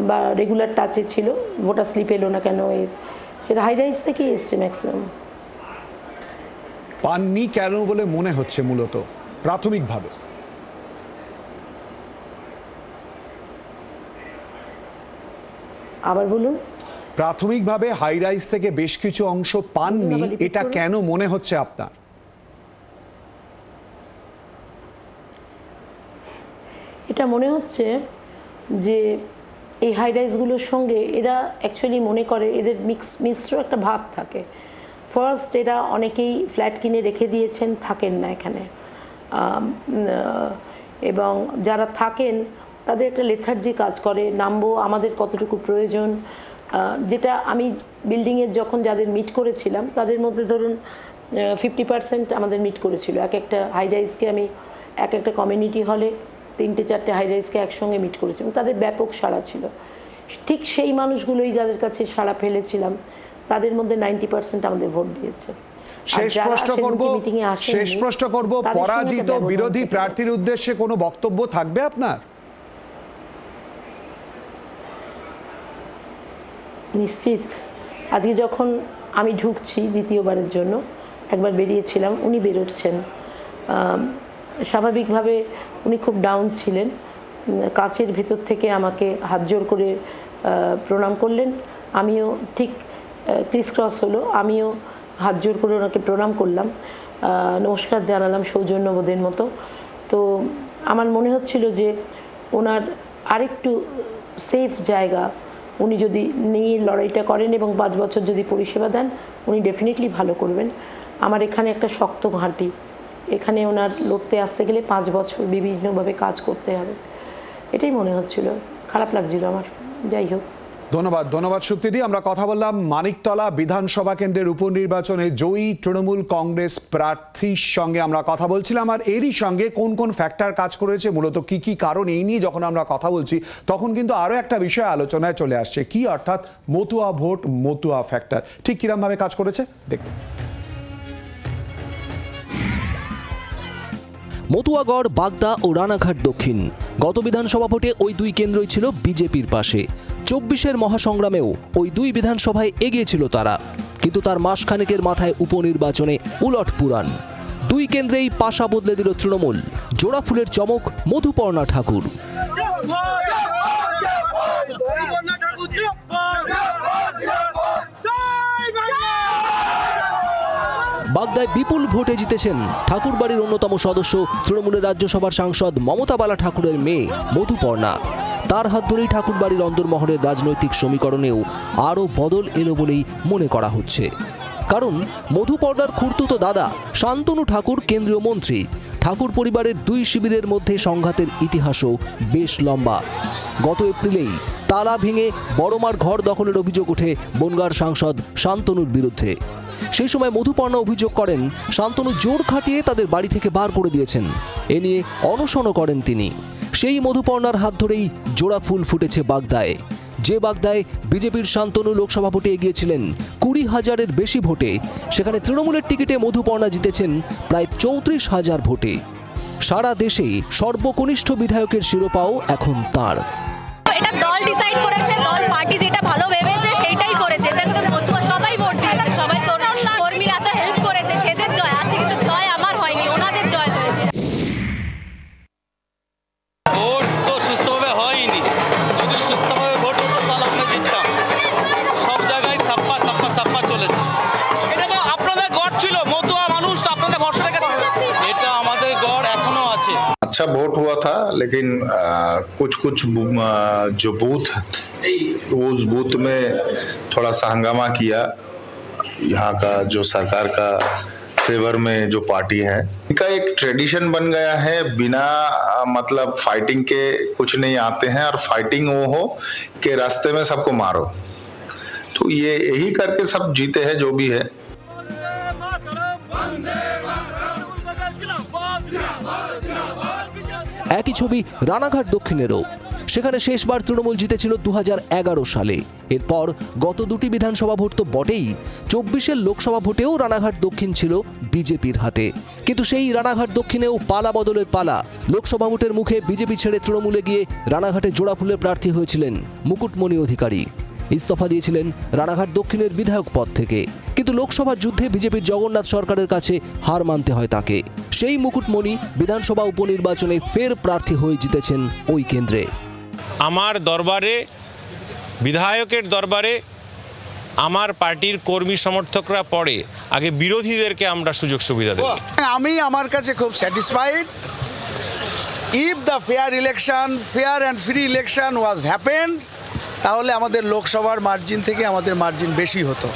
বা রেগুলার টাচে ছিল, ভোটার স্লিপ এলো না কেন, সেটা হাই রাইজ থেকেই এসছে ম্যাক্সিমাম। পাননি কেন বলে মনে হচ্ছে মূলত প্রাথমিকভাবে? আবার বলুন। প্রাথমিকভাবে হাই রাইজ থেকে বেশ কিছু অংশ পাননি, এটা কেন মনে হচ্ছে আপনার? এটা মনে হচ্ছে যে এই হাই রাইজগুলোর সঙ্গে এরা অ্যাকচুয়ালি মনে করে এদের মিশ্র একটা ভাব থাকে। ফার্স্ট এরা অনেকেই ফ্ল্যাট কিনে রেখে দিয়েছেন, থাকেন না এখানে, এবং যারা থাকেন তাদের একটা লেথার্জি কাজ করে, নামবো আমাদের কতটুকু প্রয়োজন। যেটা আমি বিল্ডিংয়ের যখন যাদের মিট করেছিলাম তাদের মধ্যে ধরুন 50% আমাদের মিট করেছিল। এক একটা হাই রাইজকে আমি এক একটা কমিউনিটি হলে 3-4টে হাই রাইজকে একসঙ্গে মিট করেছিলাম, তাদের ব্যাপক সাড়া ছিল। ঠিক সেই মানুষগুলোই যাদের কাছে সাড়া ফেলেছিলাম তাদের মধ্যে 90% আমাদের ভোট দিয়েছে। শেষ প্রশ্ন করব, পরাজিত বিরোধী প্রার্থীর উদ্দেশ্যে কোনো বক্তব্য থাকবে আপনার? নিশ্চিত। আজকে যখন আমি ঢুকছি দ্বিতীয়বারের জন্য, একবার বেরিয়েছিলাম, উনি বেরোচ্ছেন, স্বাভাবিকভাবে উনি খুব ডাউন ছিলেন, কাচের ভেতর থেকে আমাকে হাত জোর করে প্রণাম করলেন। আমিও ঠিক ক্রিস ক্রস হলো, আমিও হাত জোর করে ওনাকে প্রণাম করলাম, নমস্কার জানালাম সৌজন্যবোধের মতো। তো আমার মনে হচ্ছিল যে ওনার আরেকটু সেফ জায়গা উনি যদি নিয়ে লড়াইটা করেন এবং 5 বছর যদি পরিষেবা দেন উনি ডেফিনেটলি ভালো করবেন। আমার এখানে একটা শক্ত ঘাঁটি, এখানে ওনার লড়তে আসতে গেলে 5 বছর বিভিন্নভাবে কাজ করতে হবে, এটাই মনে হচ্ছিল। খারাপ লাগছিল আমার, যাই হোক। ধন্যবাদ সুপ্তিদি। আমরা কথা বললাম মানিকতলা বিধানসভা কেন্দ্রের উপনির্বাচনে জয়ী তৃণমূল কংগ্রেস প্রার্থীর সঙ্গে আমরা কথা বলছিলাম, আর এরই সঙ্গে কোন কোন ফ্যাক্টর কাজ করেছে, মূলত কি কি কারণ, এই নিয়ে যখন আমরা কথা বলছি তখন কিন্তু আরও একটা বিষয় আলোচনায় চলে আসছে, কি অর্থাৎ মতুয়া ভোট, মতুয়া ফ্যাক্টর ঠিক কিরমভাবে কাজ করেছে দেখুন। মতুয়াগড়, বাগদা ও রানাঘাট দক্ষিণ, গত বিধানসভা ভোটে ওই দুই কেন্দ্রই ছিল বিজেপির পাশে। 24-এর মহাসংগ্রামেও ওই দুই বিধানসভায় এগিয়েছিল তারা, কিন্তু তার মাসখানেকের মাথায় উপনির্বাচনে উলট পুরাণ। দুই কেন্দ্রেই পাশা বদলে দিল তৃণমূল। জোড়া ফুলের চমক মধুপর্ণা ঠাকুর। বাগদায় বিপুল ভোটে জিতেছেন ঠাকুরবাড়ির অন্যতম সদস্য তৃণমূলের রাজ্যসভার সাংসদ মমতা বালা ঠাকুরের মেয়ে মধুপর্ণা। তার হাত ধরেই ঠাকুরবাড়ির অন্দরমহলের রাজনৈতিক সমীকরণেও আরও বদল এলো বলেই মনে করা হচ্ছে। কারণ মধুপর্ণার খুড়তুতো দাদা শান্তনু ঠাকুর কেন্দ্রীয় মন্ত্রী। ঠাকুর পরিবারের দুই শিবিরের মধ্যে সংঘাতের ইতিহাসও বেশ লম্বা। গত এপ্রিলেই তালা ভেঙে বড়মার ঘর দখলের অভিযোগ ওঠে বনগাঁর সাংসদ শান্তনুর বিরুদ্ধে। সেই সময় মধুপর্ণা অভিযোগ করেন শান্তনু জোর খাটিয়ে তাদের বাড়ি থেকে বার করে দিয়েছেন। এ নিয়ে অনশনও করেন তিনি। সেই মধুপর্ণার হাত ধরেই জোড়া ফুল ফুটেছে বাগদায়। যে বাগদায় বিজেপির শান্তনু লোকসভা ভোটে এগিয়েছিলেন 20,000-এর বেশি ভোটে, সেখানে তৃণমূলের টিকিটে মধুপর্ণা জিতেছেন প্রায় 34,000 ভোটে। সারা দেশে সর্বকনিষ্ঠ বিধায়কের শিরোপাও এখন তাঁর। এটা দল ডিসাইড করেছে, দল পার্টি যেটা ভালো ভেবেছে সেইটাই করেছে। দেখো তো মতুয়া সবাই ভোট দিয়েছে, সবাই তো কর্মীরা তো হেল্প করেছে, সেদের জয় আছে, কিন্তু জয় আমার হয়নি, ওনাদের জয় হয়েছে। ভোট তো সুস্থভাবে হয়নি, যদি সুস্থভাবে ভোট হতো তাহলে আমরা জিততাম। সব জায়গায় ছাপ্পা ছাপ্পা ছাপ্পা চলেছে। এটা তো আপনাদের গড় ছিল, মতুয়া মানুষ তো আপনাদের ভরসা রেখে এটা আমাদের গড় এখনো আছে। अच्छा वोट हुआ था, लेकिन कुछ जो बूथ उस बूथ में थोड़ा सा हंगामा किया। यहाँ का जो सरकार का फेवर में जो पार्टी है, इनका एक ट्रेडिशन बन गया है, बिना मतलब फाइटिंग के कुछ नहीं आते हैं, और फाइटिंग वो हो कि रास्ते में सबको मारो। तो ये यही करके सब जीते हैं जो भी है। একই ছবি রানাঘাট দক্ষিণেরও। সেখানে শেষবার তৃণমূল জিতেছিল 2011 সালে। এরপর গত দুটি বিধানসভা ভোট তো বটেই, 24-এর লোকসভা ভোটেও রানাঘাট দক্ষিণ ছিল বিজেপির হাতে। কিন্তু সেই রানাঘাট দক্ষিণেও পালা বদলের পালা। লোকসভা ভোটের মুখে বিজেপি ছেড়ে তৃণমূলে গিয়ে রানাঘাটে জোড়া ফুলে প্রার্থী হয়েছিলেন মুকুটমণি অধিকারী। ইস্তফা দিয়েছিলেন রানাঘাট দক্ষিণের বিধায়ক পদ থেকে, কিন্তু লোকসভার যুদ্ধে বিজেপির জগন্নাথ সরকারের কাছে হার মানতে হয় তাকে। সেই মুকুটমণি বিধানসভা উপনির্বাচনে ফের প্রার্থী হয়ে জিতেছেন ওই কেন্দ্রে। আমার দরবারে, বিধায়কের দরবারে আমার পার্টির কর্মী সমর্থকরা পড়ে, আগে বিরোধীদেরকে আমরা সুযোগ সুবিধা দেব। আমি আমার কাছে খুব satisfied. If the fair and free election was happen, তাহলে আমাদের লোকসভার মার্জিন থেকে আমাদের মার্জিন বেশি হতো।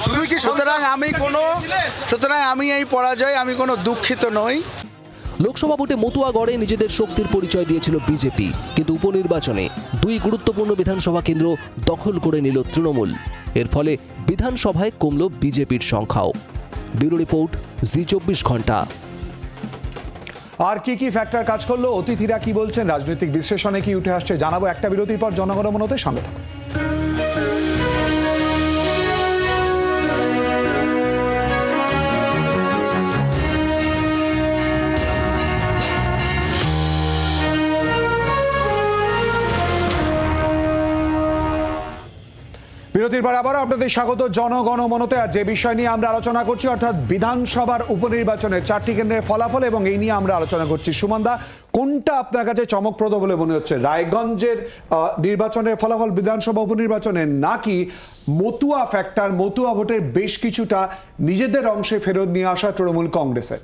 সুতরাং আমি এই পরাজয় আমি কোনো দুঃখিত নই। লোকসভা ভোটে মতুয়া গড়ে নিজেদের শক্তির পরিচয় দিয়েছিল বিজেপি, কিন্তু উপনির্বাচনে দুই গুরুত্বপূর্ণ বিধানসভা কেন্দ্র দখল করে নিল তৃণমূল। এর ফলে বিধানসভায় কমল বিজেপির সংখ্যাও। ব্যুরো রিপোর্ট, জি24 ঘন্টা। আর কি কি ফ্যাক্টর কাজ করলো, অতিথিরা কি বলছেন, রাজনৈতিক বিশ্লেষণে কি উঠে আসছে, জানাবো একটা বিরতির পর। জনগণমনতে সঙ্গে থাকুন। বিরতির পর আবারও আপনাদের স্বাগত জনগণমনতে। আর যে বিষয় নিয়ে আমরা আলোচনা করছি, অর্থাৎ বিধানসভার উপনির্বাচনে 4টি কেন্দ্রের ফলাফল, এবং এই নিয়ে আমরা আলোচনা করছি। সুমনদা, কোনটা আপনার কাছে চমকপ্রদ বলে মনে হচ্ছে, রায়গঞ্জের নির্বাচনের ফলাফল বিধানসভা উপনির্বাচনে, নাকি মতুয়া ফ্যাক্টর, মতুয়া ভোটের বেশ কিছুটা নিজেদের অংশে ফেরত নিয়ে আসা তৃণমূল কংগ্রেসের?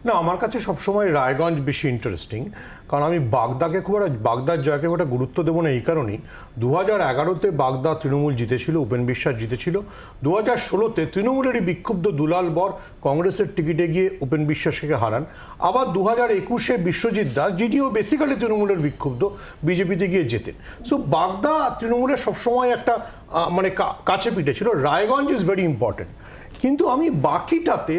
না, আমার কাছে সবসময় রায়গঞ্জ বেশি ইন্টারেস্টিং, কারণ আমি বাগদাকে বাগদার জয়কে খুব একটা গুরুত্ব দেবো না এই কারণেই। 2011-তে বাগদা তৃণমূল জিতেছিল, উপেন বিশ্বাস জিতেছিল। 2016-তে তৃণমূলেরই বিক্ষুব্ধ দুলাল বর কংগ্রেসের টিকিটে গিয়ে উপেন বিশ্বাসকে হারান। আবার 2021-এ বিশ্বজিৎ দাস, যেটিও বেসিক্যালি তৃণমূলের বিক্ষুব্ধ, বিজেপিতে গিয়ে জেতেন। সো বাগদা তৃণমূলের সবসময় একটা মানে কাছে পিঠে ছিল। Raiganj is very important. কিন্তু আমি বাকিটাতে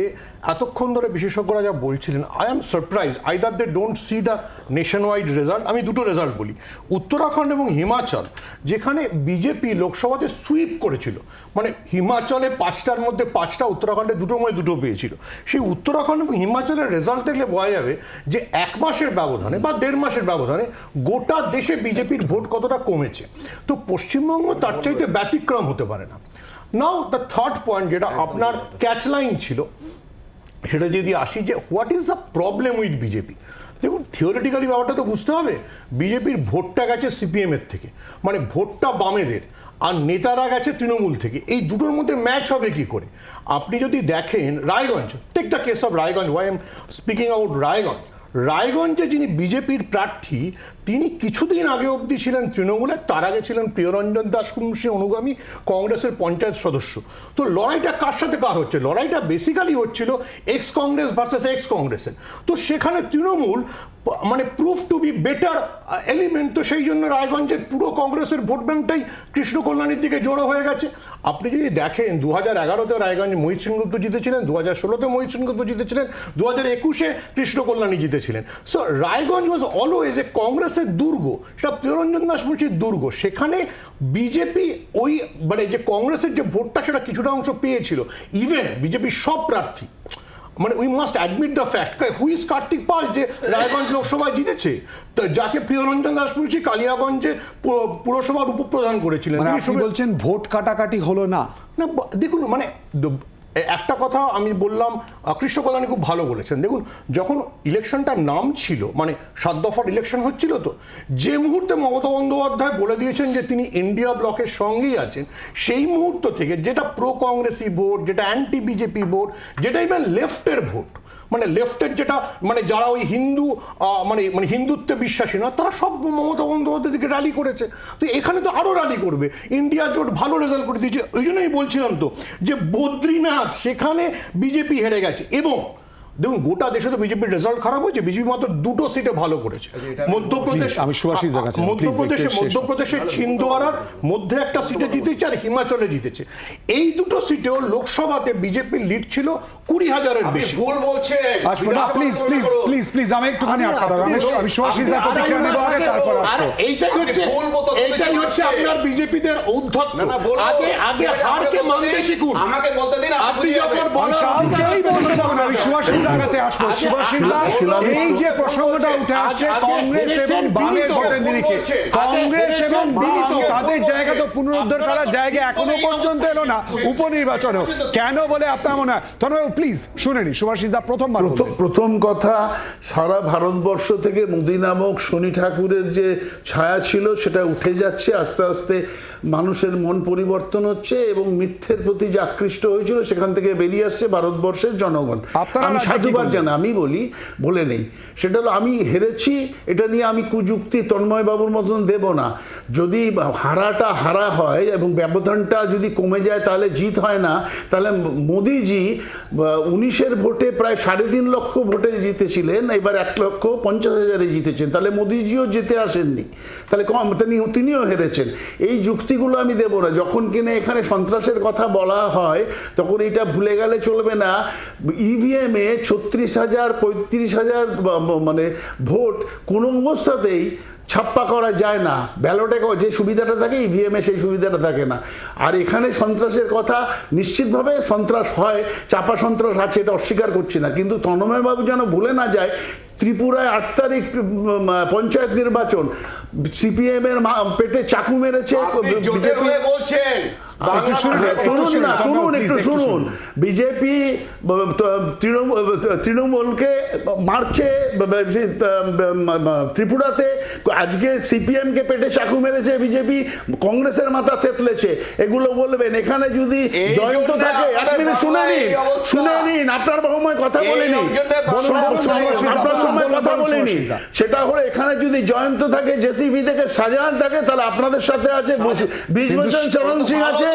এতক্ষণ ধরে বিশেষজ্ঞরা যা বলছিলেন, I am surprise either they don't see the nationwide result. আমি দুটো রেজাল্ট বলি, উত্তরাখণ্ড এবং হিমাচল, যেখানে বিজেপি লোকসভাতে সুইপ করেছিল, মানে হিমাচলে 5টার মধ্যে 5টা, উত্তরাখণ্ডে 2টোর মধ্যে 2টো পেয়েছিল। সেই উত্তরাখণ্ড এবং হিমাচলের রেজাল্ট দেখলে বোঝা যাবে যে 1 মাসের ব্যবধানে বা 1.5 মাসের ব্যবধানে গোটা দেশে বিজেপির ভোট কতটা কমেছে। তো পশ্চিমবঙ্গ তার চাইতে ব্যতিক্রম হতে পারে না। নাও দ্য থার্ড পয়েন্ট, যেটা আপনার ক্যাচ লাইন ছিল, সেটা যদি আসি যে what is the problem with BJP. দেখুন, থিওরিটিক্যালি ব্যাপারটা তো বুঝতে হবে, বিজেপির ভোটটা গেছে সিপিএমের থেকে, মানে ভোটটা বামেদের, আর নেতারা গেছে তৃণমূল থেকে। এই দুটোর মধ্যে ম্যাচ হবে কি করে? আপনি যদি দেখেন Raiganj, take the case of Raiganj, why am speaking out Raiganj. রায়গঞ্জে যিনি বিজেপির প্রার্থী, তিনি কিছুদিন আগে অবধি ছিলেন তৃণমূলের, তার আগে ছিলেন প্রিয়রঞ্জন দাসবংশী অনুগামী কংগ্রেসের পঞ্চায়েত সদস্য। তো লড়াইটা কার সাথে কার হচ্ছে? লড়াইটা বেসিক্যালি হচ্ছিল এক্স কংগ্রেস ভার্সেস এক্স কংগ্রেসের। তো সেখানে তৃণমূল মানে proof to be better element. তো সেই জন্য রায়গঞ্জের পুরো কংগ্রেসের ভোট ব্যাংকটাই কৃষ্ণ কল্যাণীর দিকে জড়ো হয়ে গেছে। আপনি যদি দেখেন 2011-তে রায়গঞ্জে মোহিত সেনগুপ্ত জিতেছিলেন, 2016-তে মোহিত সেনগুপ্ত জিতেছিলেন, 2021-এ কৃষ্ণ কল্যাণী জিতেছিলেন। So Raiganj was always a Congress কংগ্রেসের দুর্গ, সেটা প্রিয়রঞ্জন দাস মুন্সির দুর্গ। সেখানে বিজেপি ওই মানে যে কংগ্রেসের যে ভোটটা সেটা কিছুটা অংশ পেয়েছিল। ইভেন বিজেপির সব প্রার্থী, মানে we must admit the fact, who is Kartik Pal যে রায়গঞ্জ লোকসভায় জিতেছে, তো যাকে প্রিয়রঞ্জন দাস মুন্সি কালিয়াগঞ্জে পুরসভার উপপ্রধান করেছিলেন। মানে আপনি বলছেন ভোট কাটাকাটি হলো না? না দেখুন, মানে একটা কথা আমি বললাম, কৃষ্ণ কল্যাণী খুব ভালো বলেছেন। দেখুন, যখন ইলেকশনটার নাম ছিল, মানে 7 দফার ইলেকশন হচ্ছিল, তো যে মুহূর্তে মমতা বন্দ্যোপাধ্যায় বলে দিয়েছেন যে তিনি ইন্ডিয়া ব্লকের সঙ্গেই আছেন, সেই মুহূর্ত থেকে যেটা প্রো কংগ্রেসি ভোট, যেটা অ্যান্টি বিজেপি ভোট, যেটা ইভেন লেফটের ভোট, মানে লেফটের যেটা মানে যারা ওই হিন্দু মানে হিন্দুত্বে বিশ্বাসী না, তারা সব মমতা বন্দ্যোপাধ্যায় দিকে র্যালি করেছে। তো এখানে তো আরও র্যালি করবে। ইন্ডিয়া জোট ভালো রেজাল্ট করে দিয়েছে, ওই জন্যই বলছিলাম তো যে বদ্রীনাথ সেখানে বিজেপি হেরে গেছে। এবং দেখুন, গোটা দেশে তো বিজেপির রেজাল্ট খারাপ হয়েছে, বিজেপি মাত্র 2টো সিটে ভালো করেছে। মধ্যপ্রদেশের ছিন্দওয়ারার মধ্যে একটা সিটে জিতেছে আর হিমাচলে জিতেছে। এই 2টো সিটেও লোকসভাতে বিজেপির লিড ছিল 20,000-এর বেশি। ভুল বলছে। প্লিজ আমি একটুখানি আটকাতে হবে। আমি সুভাষিস দা প্রতিক্রিয়া নেব আগে, তারপর আসবো। এইটাই হচ্ছে আপনার বিজেপিদের ঔদ্ধত্য। আগে হারকে মানতে শিখুন। আমাকে বলতে দিন, আপনি যখন বলেন আমি সুভাষিস দার কাছে আসবো। সুভাষিস দা, এই যে প্রসঙ্গটা উঠে আসছে কংগ্রেস এবং বামের ভোটের নিরিখে, কংগ্রেস এবং বাম তাদের জায়গা তো পুনরুদ্ধার করার জায়গা এখনো পর্যন্ত এলো না উপনির্বাচনেও, কেন বলে আপনার মনে হয়? তন্ময় প্লিজ শুনে নি, সুভাষিস দা প্রথমবার। প্রথম কথা, সারা ভারতবর্ষ থেকে মোদী নামক শনি ঠাকুরের যে ছায়া ছিল সেটা উঠে যাচ্ছে আস্তে আস্তে। মানুষের মন পরিবর্তন হচ্ছে এবং মিথ্যের প্রতি যে আকৃষ্ট হয়েছিল সেখান থেকে বেরিয়ে আসছে ভারতবর্ষের জনগণ। আমি সাধুবাদ জানাই, আমি বলে নেই, সেটা হলো আমি হেরেছি, এটা নিয়ে আমি কুযুক্তি তন্ময় বাবুর মতন দেব না। যদি হারাটা হারা হয় এবং ব্যবধানটা যদি কমে যায় তাহলে জিত হয় না। তাহলে মোদিজি 19-এর ভোটে প্রায় 3.5 লক্ষ ভোটে জিতেছিলেন, এবার 1,50,000-এ জিতেছেন, তাহলে মোদিজিও জিতে আসেননি, তাহলে তিনিও হেরেছেন। এই যুক্তিগুলো আমি দেব না। যখন কিনা এখানে সন্ত্রাসের কথা বলা হয় তখন এটা ভুলে গেলে চলবে না। ইভিএমে 36,000 35,000 মানে ভোট কোনো অবস্থাতেই ছাপ্পা করা যায় না। ব্যালটে যে সুবিধাটা থাকে ইভিএমে সেই সুবিধাটা থাকে না। আর এখানে সন্ত্রাসের কথা, নিশ্চিতভাবে সন্ত্রাস হয়, চাপা সন্ত্রাস আছে, এটা অস্বীকার করছি না, কিন্তু তন্ময়বাবু যেন ভুলে না যায় ত্রিপুরায় 8 তারিখ পঞ্চায়েত নির্বাচন, সিপিএম এর পেটে চাকু মেরেছে শুনুন, বিজেপি তৃণমূলকে মারছে ত্রিপুরাতে, আজকে সিপিএম কে পেটে চাকু মেরেছে বিজেপি, কংগ্রেসের মাথা থেতলেছে, এগুলো বলবেন। এখানে যদি জয়ন্ত থাকে, শুনে নিন, আপনার সময় কথা বলিনি, সেটা হলো এখানে যদি জয়ন্ত থাকে, জেসিবি থেকে শাহজাহান থাকে, তাহলে আপনাদের সাথে আছে বিজবচন চরণ সিং আছে,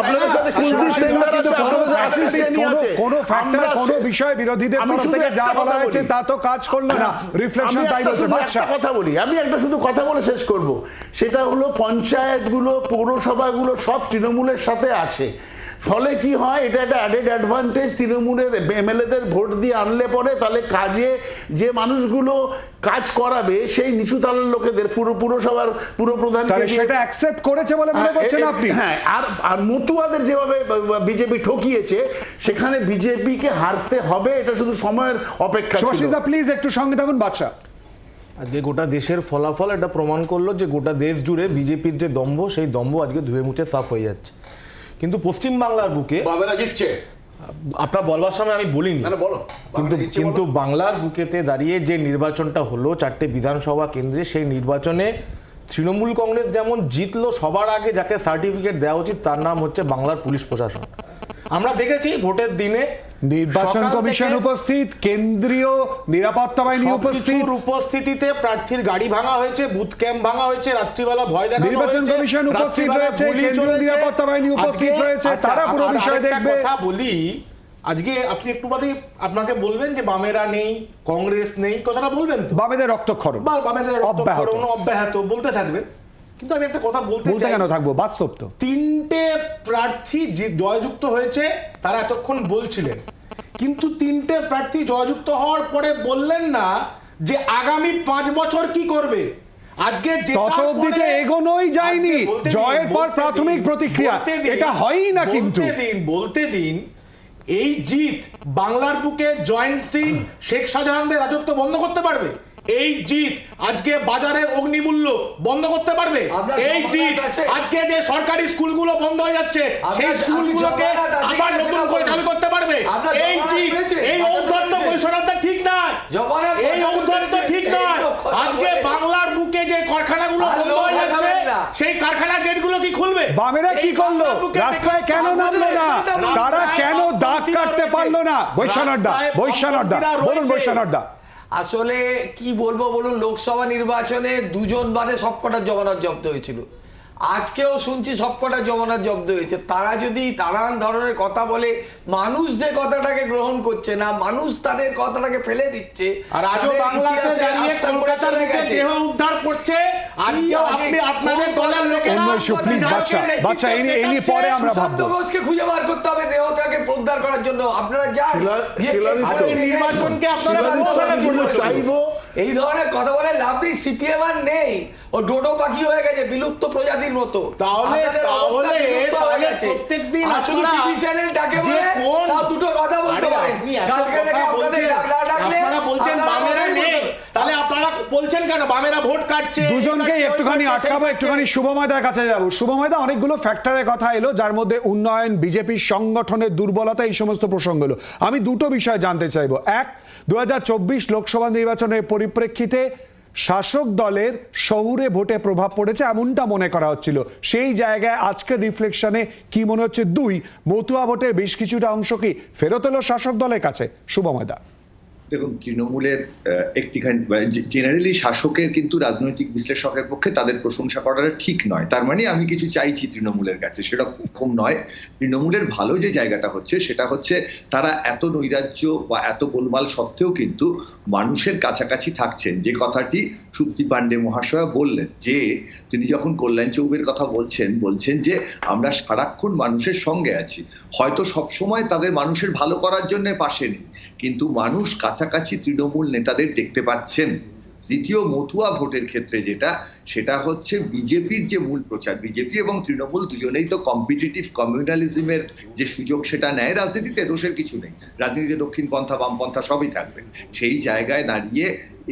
আপনাদের সাথে কুলদীপ সেনগার আছে, আপনাদের আশিস সেনী আছে। কোনো ফ্যাক্টর, কোনো বিষয় বিরোধীদের তরফ থেকে যা বলা হয়েছে তা তো কাজ করলো না, রিফ্লেকশন তাই বলছে। কথা বলি, আমি একটা শুধু কথা বলে শেষ করব, সেটা হলো পঞ্চায়েতগুলো, পৌরসভাগুলো সব তৃণমূলের সাথে আছে। ফলে কি হয়, এটা একটা অ্যাডেড অ্যাডভান্টেজ। তৃণমূলের এমএলএদের ভোট দিয়ে আনলে পরে তাহলে কাজে যে মানুষগুলো কাজ করাবে সেই নিচু তালের লোকেদের পুরসভার পুরপ্রধান সেটা অ্যাকসেপ্ট করেছে বলে মনে করছেন আপনি? হ্যাঁ, আর মতুয়াদের যেভাবে বিজেপি ঠকিয়েছে সেখানে বিজেপিকে হারতে হবে, এটা শুধু সময়ের অপেক্ষা। সুভাষিস দা প্লিজ একটু সঙ্গে থাকুন। বাচ্চা, আজকে গোটা দেশের ফলাফল এটা প্রমাণ করলো যে গোটা দেশ জুড়ে বিজেপির যে দম্ভ, সেই দম্ভ আজকে ধুয়ে মুছে সাফ হয়ে যাচ্ছে। কিন্তু পশ্চিমবাংলার বুকে জিতছে, আপনার বলবার সময় আমি বলিনি, কিন্তু বাংলার বুকেতে দাঁড়িয়ে যে নির্বাচনটা হলো 4টে বিধানসভা কেন্দ্রে, সেই নির্বাচনে তৃণমূল কংগ্রেস যেমন জিতলো, সবার আগে যাকে সার্টিফিকেট দেওয়া উচিত তার নাম হচ্ছে বাংলার পুলিশ প্রশাসন। আমরা দেখেছি ভোটের দিনে নির্বাচন কমিশন উপস্থিত, কেন্দ্রীয় নিরাপত্তা বাহিনী উপস্থিতিতে প্রার্থীর গাড়ি ভাঙা হয়েছে, বুথ ক্যাম্প ভাঙা হয়েছে, রাত্রিবেলা ভয় দেখানো হয়েছে, নির্বাচন কমিশন উপস্থিত রয়েছে, কেন্দ্রীয় নিরাপত্তা বাহিনী উপস্থিত রয়েছে, তারা পুরো বিষয় দেখবে। কথা বলি, আজকে আপনি একটু বাদে আপনাকে বলবেন যে বামেরা নেই, কংগ্রেস নেই, কথাটা বলবেন তো? বামেদের রক্তক্ষরণ, বামেদের রক্তক্ষরণ অব্যাহত বলতে থাকবেন। কিন্তু আমি একটা কথা বলতে কেন থাকবো, বাস্তব তো। 3টে প্রার্থী জয়যুক্ত হয়েছে, তারা এতক্ষণ বলছিলেন, কিন্তু 3টে প্রার্থী জয়যুক্ত হওয়ার পরে বললেন না যে আগামী 5 বছর কি করবে, আজকে তত অবধিতে এগোনোই যায়নি। জয়ের পর প্রাথমিক প্রতিক্রিয়া, এটা হয়ই না। কিন্তু বলতে দিন এই জিত বাংলার বুকে জয়েন্ট সিং শেখ শাহজাহানদের রাজত্ব বন্ধ করতে পারবে? এই জিত আজকে বাজারের অগ্নিমূল্য বন্ধ করতে পারবে? এই জিত আজকে যে সরকারি স্কুলগুলো বন্ধ হয়ে যাচ্ছে সেই স্কুলগুলোকে আবার নতুন করে চালু করতে পারবে? এই জিত, এই ঔদ্ধত্য বৈষম্যতা ঠিক নয়, এই ঔদ্ধত্য ঠিক নয়। আজকে বাংলার বুকে যে কারখানাগুলো বন্ধ হয়ে যাচ্ছে সেই কারখানা গেটগুলো কি খুলবে? বামেরা কি করলো? রাস্তায় কেন নামলো না? তারা কেন দাগ কাটতে পারলো না? বৈশ্বনাথদা, বলুন বৈশ্বনাথদা। আসলে কি বলবো বলুন, লোকসভা নির্বাচনে দুজন বাদে সবকটা জমানত জব্দ হয়েছিল। আজকেও শুনছি সবকটা জমানত জব্দ হয়েছে। তারা যদি নানান ধরনের কথা বলে, মানুষ যে কথাটাকে গ্রহণ করছে না, মানুষ তাদের কথাটাকে ফেলে দিচ্ছে। আর আজও বাংলাতে দাঁড়িয়ে কলকাতার বুকে দেহ উদ্ধার করছে। আজকে আপনি আপনাদের দলের লোকেরা প্লিজ বাচ্চা এই নিয়ে পরে আমরা ভাববো। ঘোষকে খুঁজে বার করতে হবে দেহটাকে উদ্ধার করার জন্য। আপনারা যান নির্বাচনকে আপনারা ঘোষণা করতে চাইবো, এই ধরনের কথা বলে লাভ নেই। সিপিএম আর নেই, ও ডোডো পাখি হয়ে গেছে, বিলুপ্ত প্রজাতির মতো। তাহলে প্রত্যেকদিন আপনারা টিভি চ্যানেল ডাকে বলে তাও দুটো কথা বলতে পারেন। কালকে থেকে আপনারা বলছেন বামেরা নেই, তাহলে আপনারা বলছেন কেন বামেরা ভোট কাটছে? দুজনকে একটুখানি আটকাবো, একটুখানি শুভময়দার কাছে যাবো। শুভময়দা, অনেকগুলো ফ্যাক্টরের কথা এলো, যার মধ্যে উন্নয়ন, বিজেপির সংগঠনের দুর্বলতা, এই সমস্ত প্রসঙ্গ এলো। আমি দুটো বিষয় জানতে চাইবো। এক, 2024 লোকসভা নির্বাচনের পরিপ্রেক্ষিতে শাসক দলের শহুরে ভোটে প্রভাব পড়েছে এমনটা মনে করা হচ্ছিল, সেই জায়গায় আজকের রিফ্লেকশনে কি মনে হচ্ছে? দুই, মতুয়া ভোটের বেশ কিছুটা অংশ কি ফেরত এলো শাসক দলের কাছে? শুভময়দা। দেখুন, তৃণমূলের একটিখানি জেনারেলি শাসকের কিন্তু রাজনৈতিক বিশ্লেষকের পক্ষে তাদের প্রশংসা করাটা ঠিক নয়। তার মানে আমি কিছু চাইছি তৃণমূলের কাছে, সেটা কম নয়। তৃণমূলের ভালো যে জায়গাটা হচ্ছে সেটা হচ্ছে তারা এত নৈরাজ্য বা এত গোলমাল সত্ত্বেও কিন্তু মানুষের কাছাকাছি থাকছেন। যে কথাটি সুপ্তি পাণ্ডে মহাশয় বললেন, যে তিনি যখন কল্যাণ চৌবের কথা বলছেন যে আমরা সারাক্ষণ মানুষের সঙ্গে আছি। হয়তো সবসময় তাদের মানুষের ভালো করার জন্য পাশে নেই, কিন্তু মানুষ কাছাকাছি তৃণমূল নেতাদের দেখতে পাচ্ছেন। দ্বিতীয়, মতুয়া ভোটের ক্ষেত্রে সেটা হচ্ছে বিজেপির যে মূল প্রচার। বিজেপি এবং তৃণমূল দুজনেই তো কম্পিটিটিভ কমিউনালিজমের যে সুযোগ সেটা নেয় রাজনীতিতে, দোষের কিছু নেই। রাজনীতিতে দক্ষিণপন্থা বামপন্থা সবই থাকবে। সেই জায়গায় দাঁড়িয়ে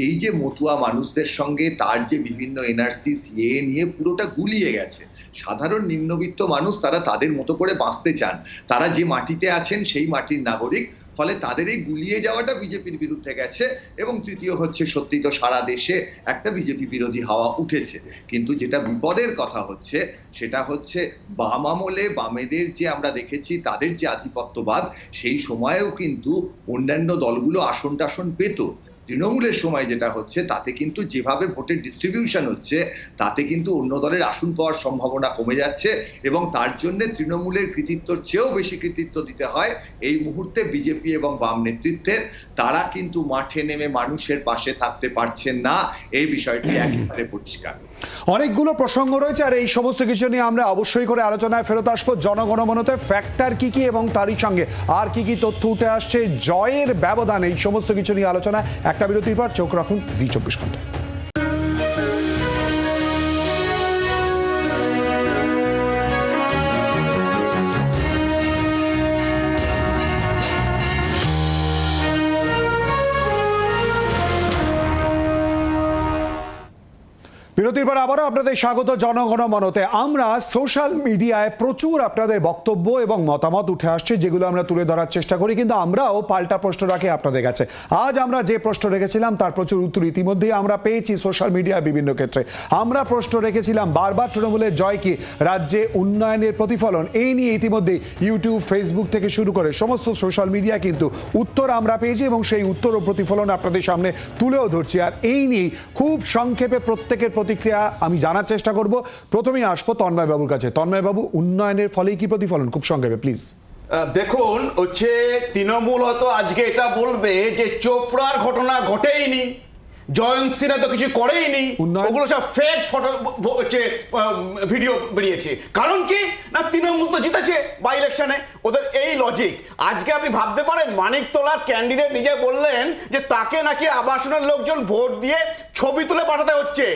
এই যে মতুয়া মানুষদের সঙ্গে তার যে বিভিন্ন এনআরসি সিএ নিয়ে পুরোটা গুলিয়ে গেছে। সাধারণ নিম্নবিত্ত মানুষ তারা তাদের মতো করে বাঁচতে চান, তারা যে মাটিতে আছেন সেই মাটির নাগরিক। ফলে তাদের এই গুলিয়ে যাওয়াটা বিজেপির বিরুদ্ধে গেছে। এবং তৃতীয় হচ্ছে, সত্যি তো সারা দেশে একটা বিজেপি বিরোধী হাওয়া উঠেছে, কিন্তু যেটা বিপদের কথা হচ্ছে সেটা হচ্ছে বাম আমলে বামেদের যে আমরা দেখেছি তাদের যে আধিপত্যবাদ, সেই সময়েও কিন্তু অন্যান্য দলগুলো আসন টাসন পেত। তৃণমূলের সময় যেটা হচ্ছে তাতে কিন্তু যেভাবে ভোটের ডিস্ট্রিবিউশন হচ্ছে তাতে কিন্তু অন্য দলের আসন পাওয়ার সম্ভাবনা কমে যাচ্ছে, এবং তার জন্য তৃণমূলের কৃতিত্বর চেয়েও বেশি কৃতিত্ব দিতে হয় এই মুহূর্তে বিজেপি এবং বাম নেতৃত্বের। তারা কিন্তু মাঠে নেমে মানুষের পাশে থাকতে পারছেন না, এই বিষয়টি একেবারে পরিষ্কার। অনেকগুলো প্রসঙ্গ রয়েছে, আর এই সমস্ত কিছু নিয়ে আমরা অবশ্যই করে আলোচনায় ফেরত আসবো। জনগণমনতে ফ্যাক্টর কি কি এবং তারই সঙ্গে আর কি কি তথ্য উঠে আসছে, জয়ের ব্যবধান, এই সমস্ত কিছু নিয়ে আলোচনা। একটা বিরতির পর চোখ রাখুন জি24 ঘন্টায়। বিরতির পর আবারও আপনাদের স্বাগত জনগণমনতে। আমরা সোশ্যাল মিডিয়ায় প্রচুর আপনাদের বক্তব্য এবং মতামত উঠে আসছে, যেগুলো আমরা তুলে ধরার চেষ্টা করি, কিন্তু আমরাও পাল্টা প্রশ্ন রাখি আপনাদের কাছে। আজ আমরা যে প্রশ্ন রেখেছিলাম তার প্রচুর উত্তর ইতিমধ্যেই আমরা পেয়েছি সোশ্যাল মিডিয়ার বিভিন্ন ক্ষেত্রে। আমরা প্রশ্ন রেখেছিলাম বারবার তৃণমূলের জয় কি রাজ্যে উন্নয়নের প্রতিফলন, এই নিয়ে ইতিমধ্যে ইউটিউব, ফেসবুক থেকে শুরু করে সমস্ত সোশ্যাল মিডিয়া কিন্তু উত্তর আমরা পেয়েছি, এবং সেই উত্তর ও প্রতিফলন আপনাদের সামনে তুলেও ধরছি। আর এই নিয়ে খুব সংক্ষেপে প্রত্যেকের প্রতিক্রিয়া আমি জানার চেষ্টা করব। প্রথমেই আসবো তন্ময় বাবুর কাছে। তন্ময় বাবু, উন্নয়নের ফলে কি প্রতিফলন, খুব সংক্ষেপে প্লিজ। দেখুন, হচ্ছে তৃণমূল হয়তো আজকে এটা বলবে যে চোপড়ার ঘটনা ঘটেইনি, জয়ন্ত সিনহা তো কিছু করেইনি, ওগুলো সব ফেক ফটো হচ্ছে ভিডিও বেরিয়েছে। কারণ কি না, তৃণমূল তো জিতেছে বাই ইলেকশনে, ওদের এই লজিক। আজকে আপনি ভাবতে পারেন মানিকতলার ক্যান্ডিডেট নিজে বললেন যে তাকে নাকি আবাসনের লোকজন ভোট দিয়ে ছবি তুলে পাঠাতে হচ্ছে।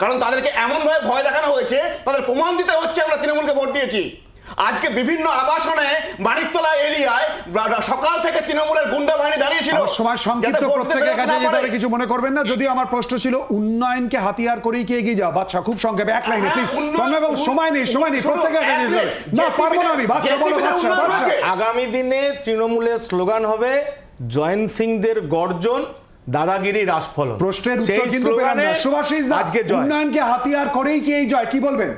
কারণ তাদেরকে এমনভাবে ভয় দেখানো হয়েছে, তাদের প্রমাণ দিতে হচ্ছে আমরা তৃণমূলকে ভোট দিয়েছি। আজকে বিভিন্ন আবাসনে মানিকতলা এরিয়ায় সকাল থেকে তৃণমূলের গুন্ডা বাহিনী দাঁড়িয়েছিল। সময় সংক্ষিপ্ত, প্রত্যেকের কাছে যেতে হবে, কিছু মনে করবেন না। যদিও আমার প্রশ্ন ছিল উন্নয়নকে হাতিয়ার করেই কি এগিয়ে যাও? বাদশা খুব সংক্ষেপে এক লাইনে প্লিজ। সময় নেই, প্রত্যেকের কাছে যেতে হবে। না পারবো না আমি। বাদশা বলো, বাদশা। আগামী দিনে তৃণমূলের স্লোগান হবে জয়ন সিংদের গর্জন, দাদাগিরি রাজফলন। প্রশ্নের উত্তর কিন্তু পেলাম না। সুভাষিস দা, উন্নয়নকে হাতিয়ার করেই কি এই জয়, কি বলবেন?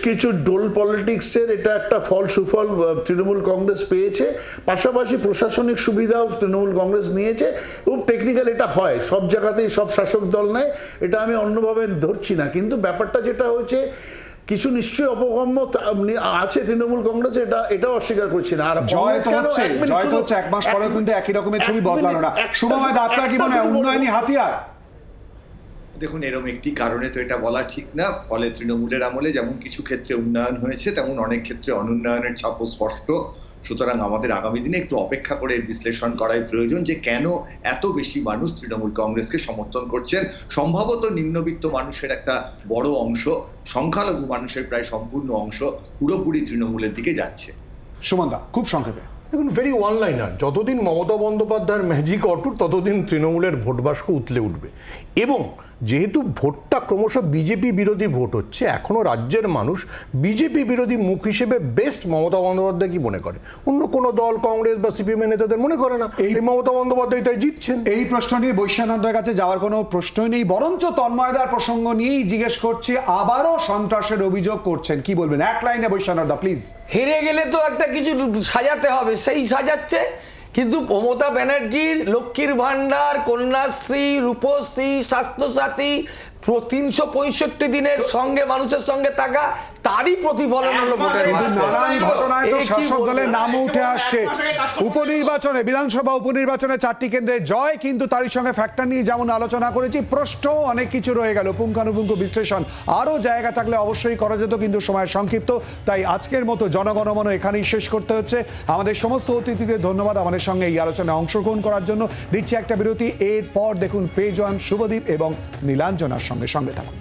কিছু ডোল পলিটিক্সের এটা একটা ফল সুফল তৃণমূল কংগ্রেস পেয়েছে, পাশাপাশি প্রশাসনিক সুবিধাও তৃণমূল কংগ্রেস নিয়েছে। খুব টেকনিক্যাল এটা হয়, সব জায়গাতেই সব শাসক দল নেয়, এটা আমি অন্যভাবে ধরছি না। কিন্তু ব্যাপারটা যেটা হচ্ছে, কিছু নিশ্চয়ই অপকর্ম আছে তৃণমূল কংগ্রেস, এটাও অস্বীকার করছি না। আর জয় তো হচ্ছে এক মাস পরে কিন্তু একই রকমের ছবি বদলানো না। শুভময় দা, আপনার কি মনে হয় উন্নয়নই হাতিয়ার? দেখুন, এরকম একটি কারণে তো এটা বলা ঠিক না। ফলে তৃণমূলের আমলে যেমন কিছু ক্ষেত্রে উন্নয়ন হয়েছে, তেমন অনেক ক্ষেত্রে অনুন্নয়নের ছাপও স্পষ্ট। সুতরাং আমাদের আগামী দিনে একটু অপেক্ষা করে বিশ্লেষণ করাই প্রয়োজন যে কেন এত বেশি মানুষ তৃণমূল কংগ্রেসকে সমর্থন করছেন। সম্ভবত নিম্নবিত্ত মানুষের একটা বড় অংশ, সংখ্যালঘু মানুষের প্রায় সম্পূর্ণ অংশ পুরোপুরি তৃণমূলের দিকে যাচ্ছে। সুমন দা, খুব সংক্ষেপে। দেখুন, ভেরি ওয়ান লাইনার, যতদিন মমতা বন্দ্যোপাধ্যায়ের ম্যাজিক অটুট ততদিন তৃণমূলের ভোট বাক্স উতলে উঠবে। এবং যেহেতু ভোটটা ক্রমশ বিজেপি বিরোধী ভোট হচ্ছে, এখনও রাজ্যের মানুষ বিজেপি বিরোধী মুখ হিসেবে বেস্ট মমতা বন্দ্যোপাধ্যায় কি মনে করে, অন্য কোনো দল কংগ্রেস বা সিপিএম নেতাদের মনে করে না। এই মমতা বন্দ্যোপাধ্যায় তাই জিতছেন। এই প্রশ্ন নিয়ে বৈশ্যানন্দের কাছে যাওয়ার কোনো প্রশ্নই নেই, বরঞ্চ তন্ময়দার প্রসঙ্গ নিয়েই জিজ্ঞেস করছি। আবারও সন্ত্রাসের অভিযোগ করছেন, কি বলবেন? এক লাইনে বৈশ্যানন্দা প্লিজ। হেরে গেলে তো একটা কিছু সাজাতে হবে, সেই সাজাচ্ছে। কিন্তু মমতা ব্যানার্জির লক্ষ্মীর ভান্ডার, কন্যাশ্রী, রূপশ্রী, স্বাস্থ্যসাথী, 365 দিনের সঙ্গে মানুষের সঙ্গে থাকা, তারই প্রতিফলন হলো ভোটের নানান ঘটনায় তো শাসক দলের নামও উঠে আসছে। উপনির্বাচনে, বিধানসভা উপনির্বাচনে 4টি কেন্দ্রে জয়, কিন্তু তারই সঙ্গে ফ্যাক্টর নিয়ে যেমন আলোচনা করেছি, প্রশ্ন অনেক কিছু রয়ে গেল। পুঙ্খানুপুঙ্খ বিশ্লেষণ আরও জায়গা থাকলে অবশ্যই করা যেত, কিন্তু সময় সংক্ষিপ্ত। তাই আজকের মতো জনগণমন এখানেই শেষ করতে হচ্ছে। আমাদের সমস্ত অতিথিদের ধন্যবাদ আমাদের সঙ্গে এই আলোচনায় অংশগ্রহণ করার জন্য। দিচ্ছি একটা বিরতি, এরপর দেখুন পেজ ওয়ান শুভদীপ এবং নীলাঞ্জনার সঙ্গে থাকুন।